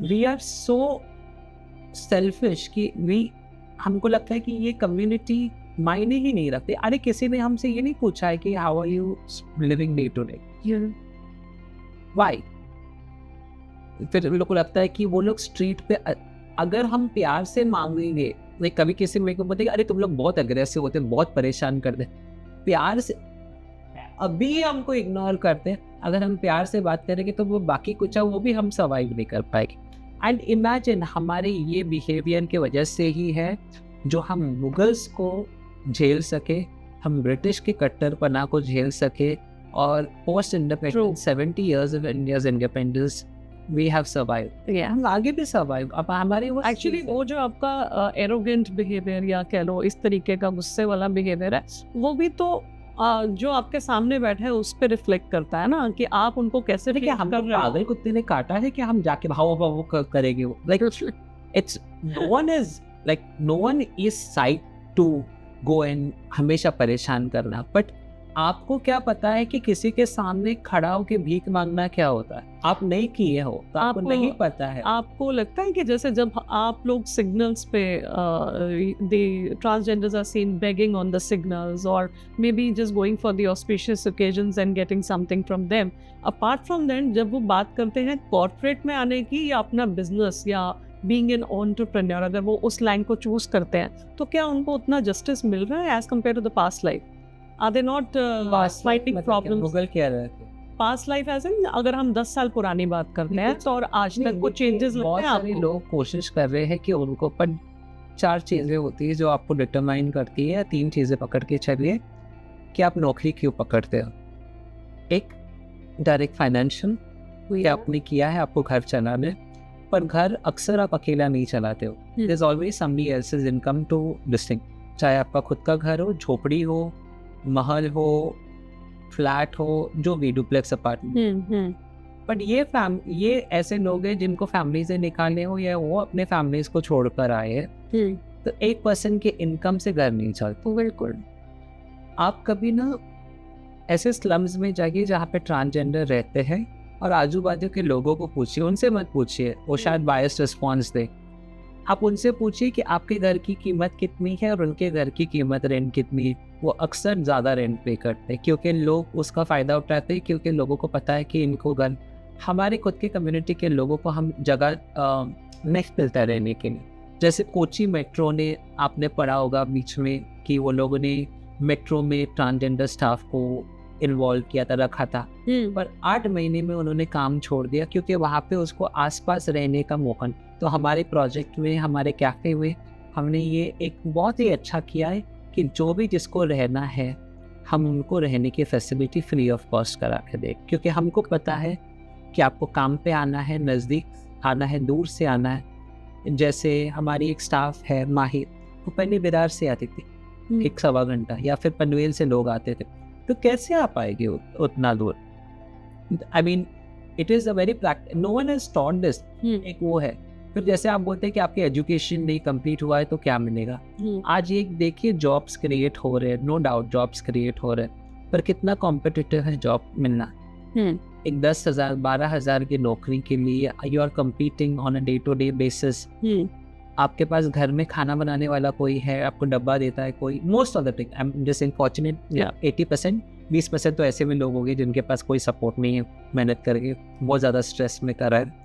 [SPEAKER 2] we are so selfish कि हमको लगता है कि ये कम्युनिटी मायने ही नहीं रखते। अरे किसी ने हमसे ये नहीं पूछा है कि how are you living day to day, why? फिर लोग को लगता है कि वो लोग स्ट्रीट पे, अगर हम प्यार से मांगेंगे, कभी किसी मेरे को बोलेगा अरे तुम लोग बहुत अग्रेसिव होते, बहुत परेशान करते, प्यार से अभी हमको इग्नोर करते हैं। अगर हम प्यार से बात करेंगे तो वो बाकी कुछ है वो भी हम सर्वाइव नहीं कर पाएंगे। एंड इमेजिन हमारे ये बिहेवियर की वजह से ही है जो हम मुगल्स को झेल सके, हम ब्रिटिश के कट्टरपना को झेल सके, और post independence 70 years of India's independence we have survived। हम आगे भी सर्वाइव। अब हमारे वो
[SPEAKER 1] एक्चुअली वो जो आपका एरोगेंट बिहेवियर या कह लो इस तरीके का गुस्से वाला बिहेवियर है, वो भी तो जो आपके सामने बैठे है उस पर रिफ्लेक्ट करता है ना, कि आप उनको कैसे
[SPEAKER 2] हम पागल कुत्ते ने काटा है कि हम जाके भाव करेंगे। वो it's no one is side to go and हमेशा परेशान करना, बट आपको क्या पता है कि किसी के सामने खड़ा होकर भीख मांगना क्या होता है? आप नहीं किए हो तो आपको नहीं पता है।
[SPEAKER 1] आपको लगता है कि जैसे जब आप लोग सिग्नल्स पे the transgenders are seen begging on the signals or maybe just going for the auspicious occasions and getting something from them, apart from that जब वो बात करते हैं कॉर्पोरेट में आने की या अपना बिजनेस या बीइंग एन एंटरप्रेन्योर, अगर वो उस लाइन को चूज करते हैं तो क्या उनको उतना जस्टिस मिल रहा है as compare to the past life? Are they not fighting problems?
[SPEAKER 2] Mughal क्या रहे थे?
[SPEAKER 1] पास्ट लाइफ ऐसे, अगर हम 10 साल पुरानी बात करते हैं तो और आज तक कुछ चेंजेस लगते हैं।
[SPEAKER 2] बहुत सारे लोग कोशिश कर रहे हैं कि उनको, पर 4 चीज़ें होती है जो आपको डिटरमाइन करती है, या 3 चीज़ें पकड़ के चलिए कि आप नौकरी क्यों पकड़ते हो। एक डायरेक्ट फाइनेंशियल, ये आपने किया है आपको घर चलाने, पर घर अक्सर आप अकेला नहीं चलाते हो, there is always somebody else's income to this thing. चाहे आपका खुद का घर हो, झोपड़ी हो, महल हो, फ्लैट हो, जो भी डुप्लेक्स अपार्टमेंट। बट ये ऐसे लोग हैं जिनको फैमिली से निकालने हो, या वो अपने फैमिलीज को छोड़कर आए हैं, तो एक पर्सन के इनकम से घर नहीं चलता।
[SPEAKER 1] बिल्कुल।
[SPEAKER 2] आप कभी ना ऐसे स्लम्स में जाइए जहाँ पे ट्रांसजेंडर रहते हैं, और आजू बाजू के लोगों को पूछिए, उनसे मत पूछिए, वो शायद बायस्ड रिस्पॉन्स दे। आप उनसे पूछिए कि आपके घर की कीमत कितनी है और उनके घर की कीमत, रेंट कितनी है। वो अक्सर ज़्यादा रेंट पे करते हैं, क्योंकि लोग उसका फ़ायदा उठाते हैं, क्योंकि लोगों को पता है कि इनको घर, हमारे खुद के कम्युनिटी के लोगों को हम जगह नहीं मिलता रहने के लिए। जैसे कोची मेट्रो ने, आपने पढ़ा होगा बीच में कि वो लोगों ने मेट्रो में ट्रांसजेंडर स्टाफ को इन्वॉल्व किया था, रखा था, पर 8 महीने में उन्होंने काम छोड़ दिया, क्योंकि वहाँ पे उसको आसपास रहने का मौका नहीं। तो हमारे प्रोजेक्ट में, हमारे कैफे में हमने ये एक बहुत ही अच्छा किया है कि जो भी जिसको रहना है, हम उनको रहने की फैसिलिटी फ्री ऑफ कॉस्ट करा के दें, क्योंकि हमको पता है कि आपको काम पे आना है, नज़दीक आना है, दूर से आना है। जैसे हमारी एक स्टाफ है माहिर, वो पहले विरार से आती थी 1-1.25 घंटा, या फिर पनवेल से लोग आते थे, तो कैसे आ पाएगी उतना दूर? I mean it is a very practical, no one has taught this. एक वो है। फिर जैसे आप बोलते हैं कि आपकी एजुकेशन नहीं कंप्लीट हुआ है तो क्या मिलेगा? आज ये देखिए, जॉब्स क्रिएट हो रहे हैं, नो डाउट जॉब्स क्रिएट हो रहे हैं, पर कितना कॉम्पिटिटिव है जॉब मिलना। एक 10,000 12,000 की नौकरी के लिए you are competing on a day to day basis. आपके पास घर में खाना बनाने वाला कोई है, आपको डब्बा देता है कोई, most of the thing, I am just unfortunate, 80%, 20% तो ऐसे में लोग होंगे जिनके पास कोई सपोर्ट नहीं है, मेहनत करके बहुत ज़्यादा स्ट्रेस में कर रहा है।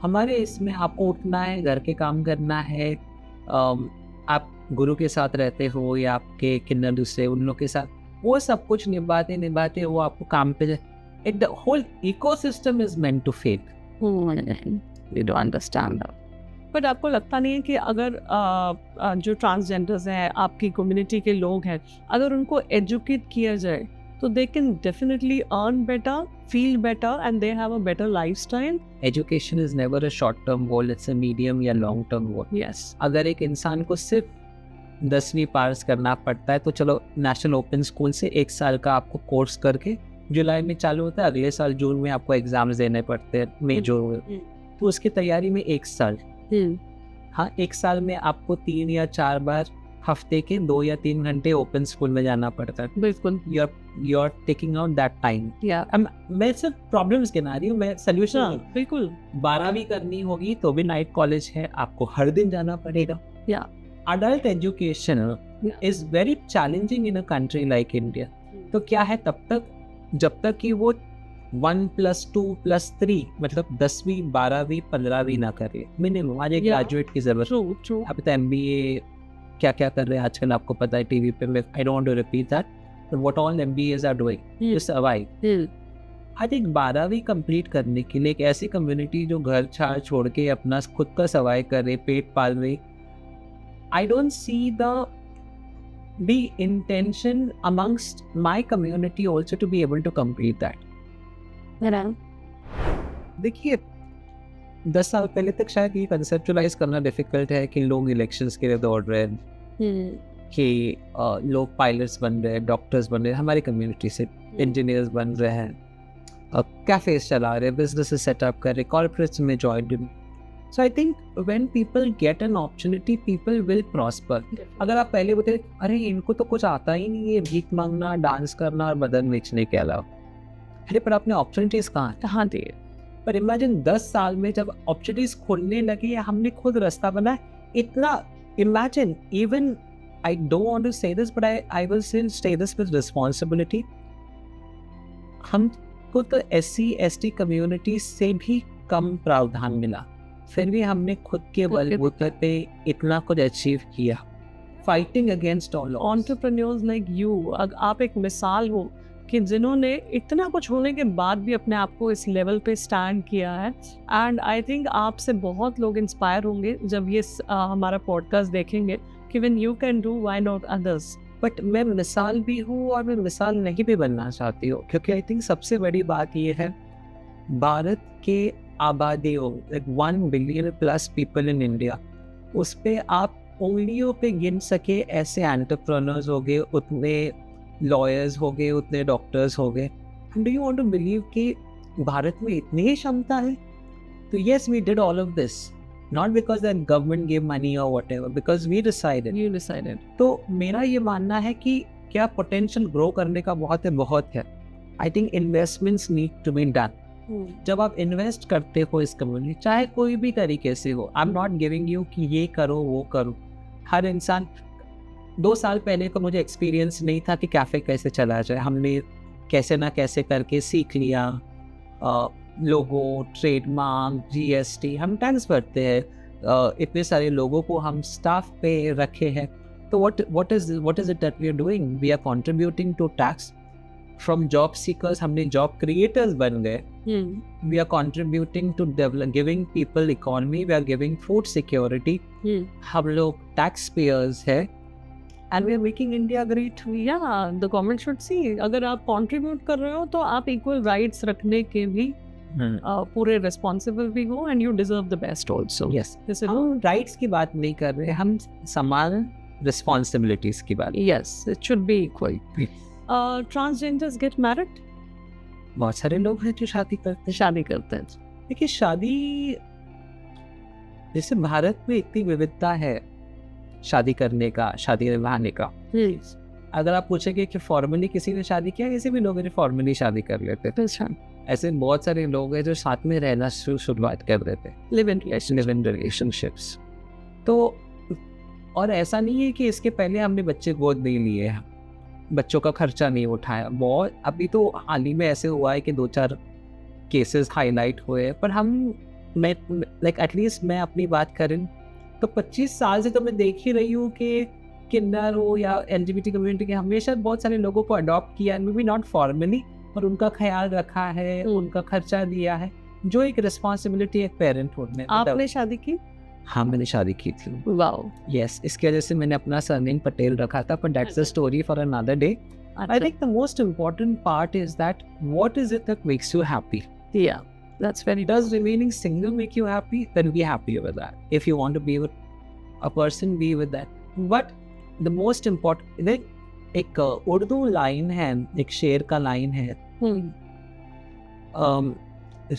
[SPEAKER 2] हमारे इसमें आपको उठना है, घर के काम करना है, आप गुरु के साथ रहते हो या आपके किन्नर दूसरे उन लोग के साथ, वो सब कुछ निभाते वो आपको काम पे, the whole ecosystem is meant to fail.
[SPEAKER 1] You don't understand that. But आपको लगता नहीं है कि अगर जो ट्रांसजेंडर्स हैं, आपकी कम्युनिटी के लोग हैं, अगर उनको एजुकेट किया जाए तो they can definitely earn better, feel better, and they have a better lifestyle?
[SPEAKER 2] Education is never a short term goal, it's a medium या लॉन्ग टर्म गोल।
[SPEAKER 1] यस।
[SPEAKER 2] अगर एक इंसान को सिर्फ 10वीं पास करना पड़ता है, तो चलो नेशनल ओपन स्कूल से 1 साल का आपको कोर्स करके जुलाई में चालू होता है, अगले साल जून में आपको एग्जाम्स देने पड़ते हैं, मई जून में, तो उसकी तैयारी में 1 साल। हाँ, 1 साल में आपको 3 या 4 बार हफ्ते के 2 या 3 घंटे ओपन स्कूल में जाना पड़ता है।
[SPEAKER 1] बिल्कुल।
[SPEAKER 2] You are taking out that time. मैं सिर्फ प्रॉब्लम्स गिना रही हूँ, मैं सोल्यूशन।
[SPEAKER 1] बिल्कुल।
[SPEAKER 2] 12वीं करनी होगी तो भी नाइट कॉलेज है, आपको हर दिन जाना पड़ेगा। Adult education is very challenging in a country like India. तो क्या है, तब तक जब तक कि वो 1+2+3 मतलब 10वीं 12वीं 15वीं ना करे, मिनिमम आज एक ग्रेजुएट की जरूरत।
[SPEAKER 1] ट्रू।
[SPEAKER 2] अब तो MBA क्या क्या कर रहे हैं आजकल, आपको पता है टीवी पे। I don't want to repeat that, what all MBAs are doing to survive. आज एक 12वीं कंप्लीट करने के लिए एक ऐसी कम्युनिटी जो घर छाड़ छोड़ के अपना खुद का सर्वाइव कर रहे, पेट पाल रहे, I don't see the intention amongst my community also to be able to complete that. देखिए 10 साल पहले तक शायद ये कंसेप्चुलाइज करना डिफिकल्ट है कि लोग इलेक्शंस के लिए दौड़ रहे हैं, कि लोग पायलट्स बन रहे हैं, डॉक्टर्स बन रहे हैं, हमारी कम्युनिटी से इंजीनियर्स बन रहे हैं, कैफेज चला रहे हैं, बिजनेसेस सेटअप कर रहे, कॉर्पोरेट्स में join. So I think when people get an opportunity, people will prosper. अगर आप पहले बोलते अरे इनको तो कुछ आता ही नहीं है, भीख मांगना, डांस करना और बदन बेचने के अलावा, अरे पर आपने अपॉर्चुनिटीज कहाँ दी? पर इमेजिन 10 साल में जब अपॉर्चुनिटीज खुलने लगी, हमने खुद रास्ता बनाया इतना। Imagine, even I don't want to say this but I will still say this with responsibility, हमको तो SC/ST कम्युनिटी से भी कम प्रावधान मिला, फिर भी हमने खुद के बलबूते पे इतना कुछ अचीव किया, fighting against all
[SPEAKER 1] entrepreneurs like you. आप एक मिसाल हो कि जिन्होंने इतना कुछ होने के बाद भी अपने आप को इस लेवल पे स्टैंड किया है। एंड आई थिंक आपसे बहुत लोग इंस्पायर होंगे जब ये हमारा पॉडकास्ट देखेंगे कि when you can do why not others.
[SPEAKER 2] But मैं मिसाल भी हूँ और मैं मिसाल नहीं भी बनना चाहती हूँ, क्योंकि आई थिंक सबसे बड़ी बात ये है, भारत के आबादी हो like 1 billion plus people in India, उस पे आप उंगलियों पे गिन सके ऐसे एंटरप्रेन्योर्स हो गए, उतने लॉयर्स हो गए, उतने डॉक्टर्स हो गए। Do you want to believe कि भारत में इतनी ही क्षमता है? तो yes, we did all of this not because that government give money और व्हाटएवर, बिकॉज वी डिसाइडेड। तो मेरा ये मानना है कि क्या पोटेंशियल ग्रो करने का बहुत है। I think investments need to be done. जब आप इन्वेस्ट करते हो इस कम्युनिटी, चाहे कोई भी तरीके से हो, I am not giving you कि ये करो वो करो। हर इंसान 2 साल पहले को मुझे एक्सपीरियंस नहीं था कि कैफ़े कैसे चला जाए, हमने कैसे ना कैसे करके सीख लिया। लोगो, ट्रेडमार्क, GST हम टैक्स भरते हैं, इतने सारे लोगों को हम स्टाफ पे रखे हैं। तो what is it that we are doing? We are contributing to tax. From job seekers हमने job creators बन गए। We are contributing to giving people economy, we are giving food security. हम लोग taxpayers हैं and we are making India great.
[SPEAKER 1] Yeah, the government should see, अगर आप contribute कर रहे हो तो आप equal rights रखने के भी पूरे responsible भी हो and you deserve the best also.
[SPEAKER 2] Yes.
[SPEAKER 1] हम
[SPEAKER 2] rights की बात नहीं कर रहे, हम समान responsibilities की बात।
[SPEAKER 1] Yes, it should be equal. Transgenders get married?
[SPEAKER 2] बहुत सारे लोग हैं जो शादी करते हैं। देखिए, शादी जैसे भारत में इतनी विविधता है शादी करने का, शादी निभाने का। अगर आप पूछेंगे कि फॉर्मली किसी ने शादी किया, किसी भी लोग ने फॉर्मली शादी कर लेते थे। ऐसे बहुत सारे लोग हैं जो साथ में रहना शुरुआत कर देते, लिव इन रिलेशनशिप्स। तो और ऐसा नहीं है कि इसके पहले हमने बच्चे गोद नहीं लिए हैं, बच्चों का खर्चा नहीं उठाया। बहुत अभी तो हाल ही में ऐसे हुआ है कि 2-4 केसेस हाईलाइट हुए, पर मैं एटलीस्ट मैं अपनी बात करूं तो 25 साल से तो मैं देख ही रही हूँ कि किन्नर हो या LGBT कम्युनिटी के हमेशा बहुत सारे लोगों को अडॉप्ट किया, मे बी नॉट फॉर्मली, और उनका ख्याल रखा है, उनका खर्चा दिया है, जो एक रिस्पॉन्सिबिलिटी एक पेरेंटहुड में।
[SPEAKER 1] आपने शादी की?
[SPEAKER 2] हाँ, मैंने शादी की थी।
[SPEAKER 1] वाओ।
[SPEAKER 2] यस, इसकी वजह से मैंने अपना सरनेम पटेल रखा था, but that's a story for another day. I think the most important part is that what is it that makes you happy?
[SPEAKER 1] Yeah, that's very.
[SPEAKER 2] Does remaining single make you happy? Then be happy with that. If you want to be with a person, be with that. But the most important, एक Urdu line है, एक शेर का line है,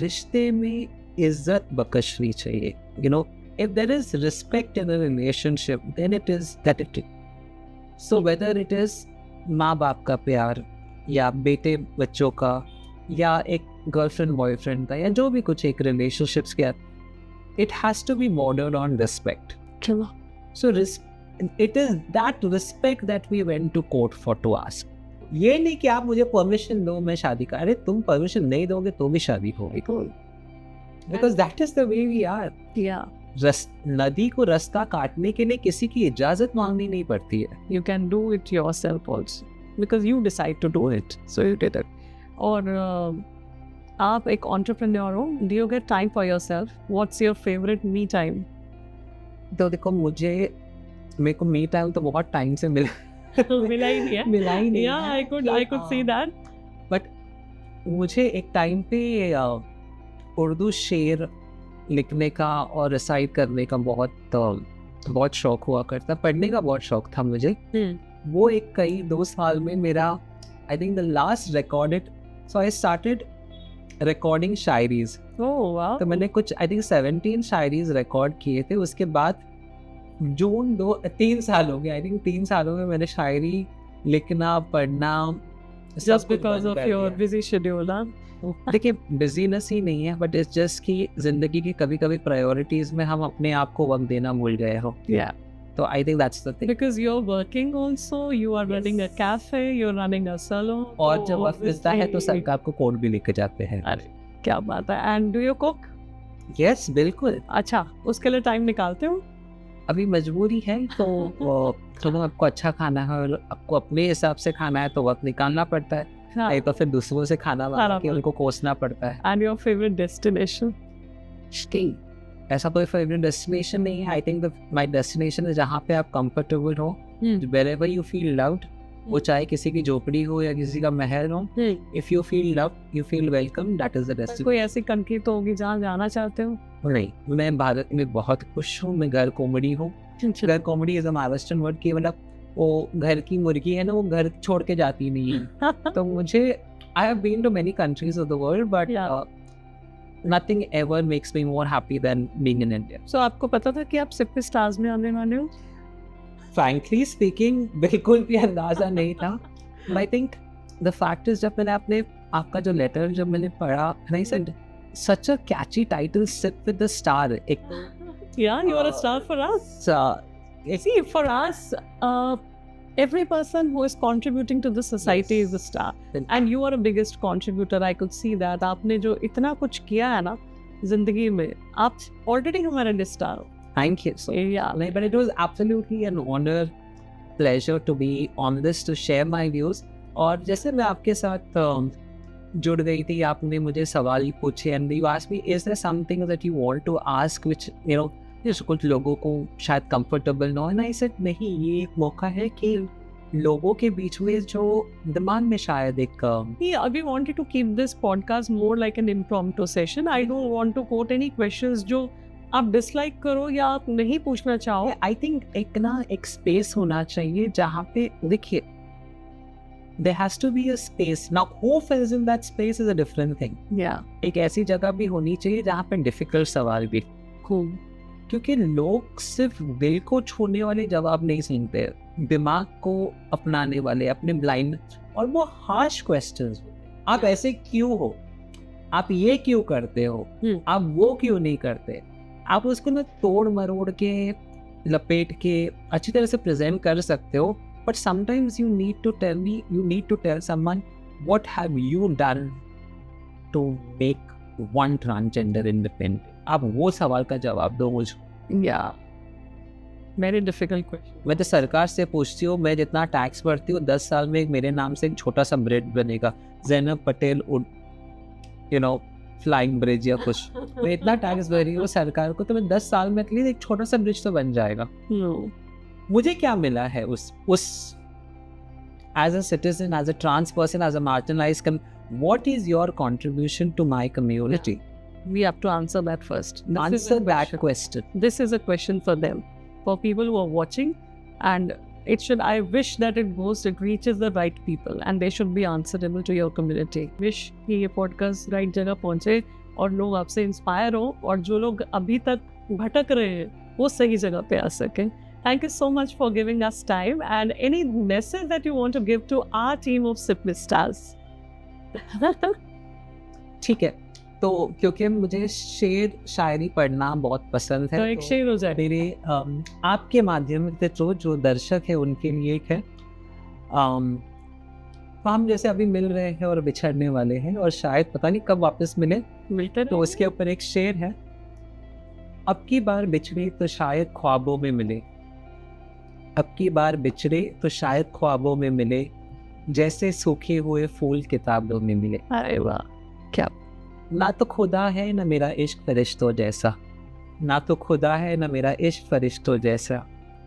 [SPEAKER 2] रिश्ते में इज्जत बख्शनी चाहिए। You know, if there is respect in a relationship, then it is that it is. So whether it is माँ बाप का प्यार या बेटे बच्चों का या एक गर्लफ्रेंड बॉयफ्रेंड का या जो भी कुछ एक रिलेशनशिप्स के, it has to be modeled on respect. So it is that respect that we went to court for to ask. ये नहीं कि आप मुझे परमिशन दो मैं शादी कर, अरे तुम परमिशन नहीं दोगे तो भी शादी होगी। Because that is the way we are.
[SPEAKER 1] Yeah.
[SPEAKER 2] नदी को रास्ता काटने के लिए किसी की इजाजत मांगनी नहीं पड़ती है।
[SPEAKER 1] You can do it yourself also because you decide to do it. So you did it. और आप एक entrepreneur हो, do you get time for yourself? What's your favorite me time?
[SPEAKER 2] तो देखो, मेरे को me time तो बहुत टाइम से
[SPEAKER 1] मिला ही नहीं है। Yeah, I could see that.
[SPEAKER 2] But मुझे एक टाइम पे उर्दू शेर लिखने का और रिसाइट करने का बहुत शौक हुआ करता, पढ़ने का बहुत शौक था मुझे। वो एक 2 साल में मेरा आई think the last recorded, so I started recording shayaris. तो मैंने कुछ आई थिंक 17 शायरीज रिकॉर्ड किए थे। उसके बाद 3 साल हो गए, आई थिंक 3 सालों में मैंने शायरी लिखना पढ़ना,
[SPEAKER 1] just because of your busy schedule।
[SPEAKER 2] देखिए, बिजीनेस ही नहीं है, बट इट्स जस्ट कि जिंदगी की कभी कभी प्रायोरिटीज में हम अपने आप को वक्त देना भूल गए हो। तो I think that's the thing.
[SPEAKER 1] Because you're working also, you are running a cafe, you're running a salon।
[SPEAKER 2] और जब वक्त मिलता है तो सरकार आपको कोड भी लेके जाते हैं।
[SPEAKER 1] अरे क्या बात है। And do you cook?
[SPEAKER 2] Yes, बिल्कुल।
[SPEAKER 1] अच्छा, उसके लिए टाइम निकालते हो?
[SPEAKER 2] अभी मजबूरी है तो चलो, आपको अच्छा खाना है और आपको अपने हिसाब से खाना है तो वक्त निकालना पड़ता है।
[SPEAKER 1] हाँ।
[SPEAKER 2] नहीं तो फिर दूसरों से खाना मांग के
[SPEAKER 1] खाना
[SPEAKER 2] उनको कोसना पड़ता है।
[SPEAKER 1] And your favorite destination?
[SPEAKER 2] ऐसा कोई फेवरेट डेस्टिनेशन नहीं है। आई थिंक माय डेस्टिनेशन है जहाँ पे आप कंफर्टेबल हो, wherever you feel loved, वो चाहे किसी की झोपड़ी हो या किसी का महल हो, if you feel loved, you feel welcome, that is the destination।
[SPEAKER 1] कोई ऐसी कंट्री तो होगी जहाँ जाना चाहते हो?
[SPEAKER 2] नहीं, मैं भारत में बहुत खुश हूँ। मैं घर कोमड़ी हूँ। घर कोमड़ी इज अ महाराष्ट्रन वर्ड की मतलब वो घर की मुर्गी है ना, वो घर छोड़ के जाती नहीं है। तो मुझे I have been to many countries of the world but nothing ever makes me more happy than being in India.
[SPEAKER 1] So आपको पता था कि आप सिप स्टार्स में आने वाले हो?
[SPEAKER 2] Frankly speaking, बिल्कुल भी अंदाजा नहीं था। I think the fact is जब मैंने अपने आपका जो लेटर जब मैंने पढ़ा, and I said such a catchy title, Sip with the Star। एक
[SPEAKER 1] Yeah, you are a star for us. See, for us, every person who is contributing to the society is a star, and you are a biggest contributor. I could see that. आपने जो इतना कुछ किया है ना जिंदगी में, आप already हमारे लिए star हो।
[SPEAKER 2] Thank you so much.
[SPEAKER 1] Yeah.
[SPEAKER 2] But it was absolutely an honor, pleasure to be on this, to share my views। और जैसे मैं आपके साथ जुड़ गई थी, आपने मुझे सवाल पूछे and you asked me, is there something that you want to ask which you know कुछ लोगों को शायद कंफर्टेबल ना हो, ना इसे नहीं, ये एक मौका है कि लोगों के बीच में जो दिमाग में शायद एक
[SPEAKER 1] we wanted to keep this podcast more like an impromptu session. I don't want to quote any questions जो आप डिसलाइक करो या आप नहीं पूछना चाहो।
[SPEAKER 2] आई थिंक एक स्पेस होना चाहिए जहाँ पे देखिए there has to be a space. Now who fills in that space is a different thing। एक ऐसी जगह भी होनी चाहिए जहाँ पे डिफिकल्ट सवाल भी क्योंकि लोग सिर्फ दिल को छूने वाले जवाब नहीं सुनते, दिमाग को अपनाने वाले, अपने ब्लाइंड और वो हार्श क्वेश्चंस। आप ऐसे क्यों हो, आप ये क्यों करते हो, आप वो क्यों नहीं करते, आप उसको ना तोड़ मरोड़ के लपेट के अच्छी तरह से प्रेजेंट कर सकते हो, but sometimes you need to tell someone what have you done to make one transgender independent. आप वो सवाल का जवाब दो मुझे।
[SPEAKER 1] Very difficult question.
[SPEAKER 2] मैं तो सरकार से पूछती हूँ, मैं जितना टैक्स भरती हूँ 10 साल में मेरे नाम से एक छोटा सा ब्रिज बनेगा, ज़ैनब पटेल फ्लाइंग ब्रिज या कुछ। मैं इतना टैक्स भर रही हूँ सरकार को, तो मैं 10 साल में एटलीस्ट एक छोटा सा ब्रिज तो बन जाएगा। मुझे क्या मिला है उस as a citizen, as a trans person, as a marginalised, what is your contribution to my community?
[SPEAKER 1] We have to answer that first.
[SPEAKER 2] Answer that question.
[SPEAKER 1] This is a question for them, for people who are watching, and I wish that it reaches the right people and they should be answerable to your community. Wish कि ये podcast right जगह पहुंचे और लोग आपसे inspire हो, और जो लोग अभी तक भटक रहे हैं वो सही जगह पे आ सकें। Thank you so much for giving us time, and any message that you want to give to our team of Sip Stars?
[SPEAKER 2] ठीक है, तो क्योंकि मुझे शेर शायरी पढ़ना बहुत पसंद है,
[SPEAKER 1] तो एक शेर हो जाए
[SPEAKER 2] मेरे आपके माध्यम से जो दर्शक है उनके लिए एक है। तो हम जैसे अभी मिल रहे हैं और बिछड़ने वाले हैं और शायद पता नहीं कब वापस मिले, तो उसके ऊपर एक शेर है, अब की बार बिछड़े तो शायद ख्वाबों में मिले, अब की बार बिछड़े तो शायद ख्वाबों में मिले, जैसे सूखे हुए फूल किताबों में मिले।
[SPEAKER 1] अरे वाह, क्या
[SPEAKER 2] ना तो खुदा है ना मेरा इश्क फरिश्तों जैसा, ना तो खुदा है ना मेरा इश्क फरिश्तों जैसा,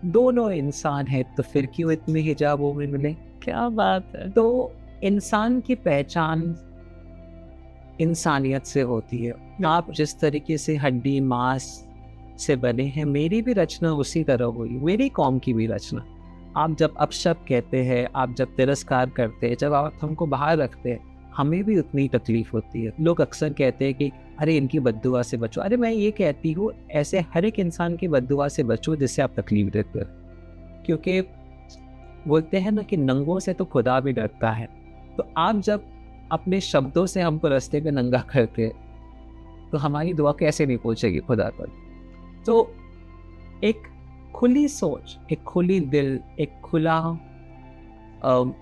[SPEAKER 2] दोनों इंसान है तो फिर क्यों इतने हिजाबों में मिले।
[SPEAKER 1] क्या बात है।
[SPEAKER 2] तो इंसान की पहचान इंसानियत से होती है। आप जिस तरीके से हड्डी मांस से बने हैं, मेरी भी रचना उसी तरह हुई, मेरी कौम की भी रचना। आप जब अपशब्द कहते हैं, आप जब तिरस्कार करते हैं, जब आप हमको बाहर रखते हैं, हमें भी उतनी तकलीफ होती है। लोग अक्सर कहते हैं कि अरे इनकी बद्दुआ से बचो। अरे मैं ये कहती हूँ, ऐसे हर एक इंसान की बद्दुआ से बचो जिससे आप तकलीफ देते हो, क्योंकि बोलते हैं ना कि नंगों से तो खुदा भी डरता है। तो आप जब अपने शब्दों से हमको रास्ते पे नंगा करते तो हमारी दुआ कैसे नहीं पहुँचेगी खुदा पर। तो एक खुली सोच, एक खुली दिल, एक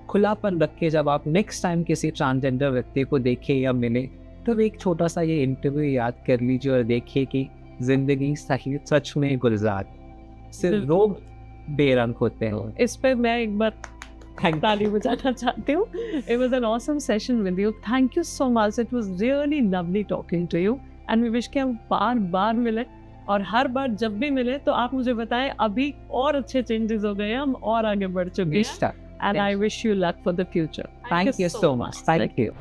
[SPEAKER 2] खुलापन रख के जब आप नेक्स्ट टाइम किसी ट्रांसजेंडर व्यक्ति को देखें या मिले, तो एक छोटा सा ये इंटरव्यू याद कर लीजिए और देखिए कि जिंदगी सही सच में गुलजार, सिर्फ लोग बेरंग होते हैं।
[SPEAKER 1] इस पे मैं एक बार ताली बजाना चाहती हूँ. It was an awesome session with you. Thank you so much. It was really lovely talking to you. And we wish कि हम बार मिले और हर बार जब भी मिले तो आप मुझे बताएं अभी और अच्छे चेंजेस हो गए हैं, हम और आगे बढ़ चुके हैं. And I wish you luck for the future.
[SPEAKER 2] Thank you so much. Thank you.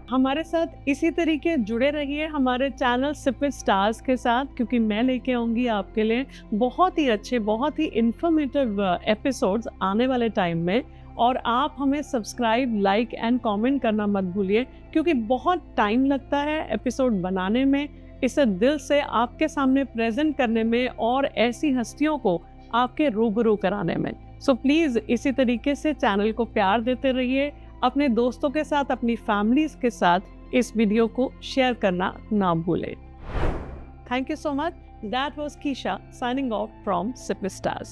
[SPEAKER 1] हमारे साथ इसी तरीके जुड़े रहिए हमारे चैनल सिप विद स्टार्स के साथ, क्योंकि मैं लेके आऊँगी आपके लिए बहुत ही अच्छे, बहुत ही इंफॉर्मेटिव एपिसोड्स आने वाले टाइम में. और आप हमें सब्सक्राइब, लाइक एंड कमेंट करना मत भूलिए, क्योंकि बहुत टाइम लगता है एपिसोड बनाने में, इसे दिल से आपके सामने प्रेजेंट करने में और ऐसी हस्तियों को आपके रूबरू कराने में. सो प्लीज़ इसी तरीके से चैनल को प्यार देते रहिए. अपने दोस्तों के साथ, अपनी फैमिलीज के साथ इस वीडियो को शेयर करना ना भूलें. Thank you so much. That was Keisha signing off from Sip with Stars.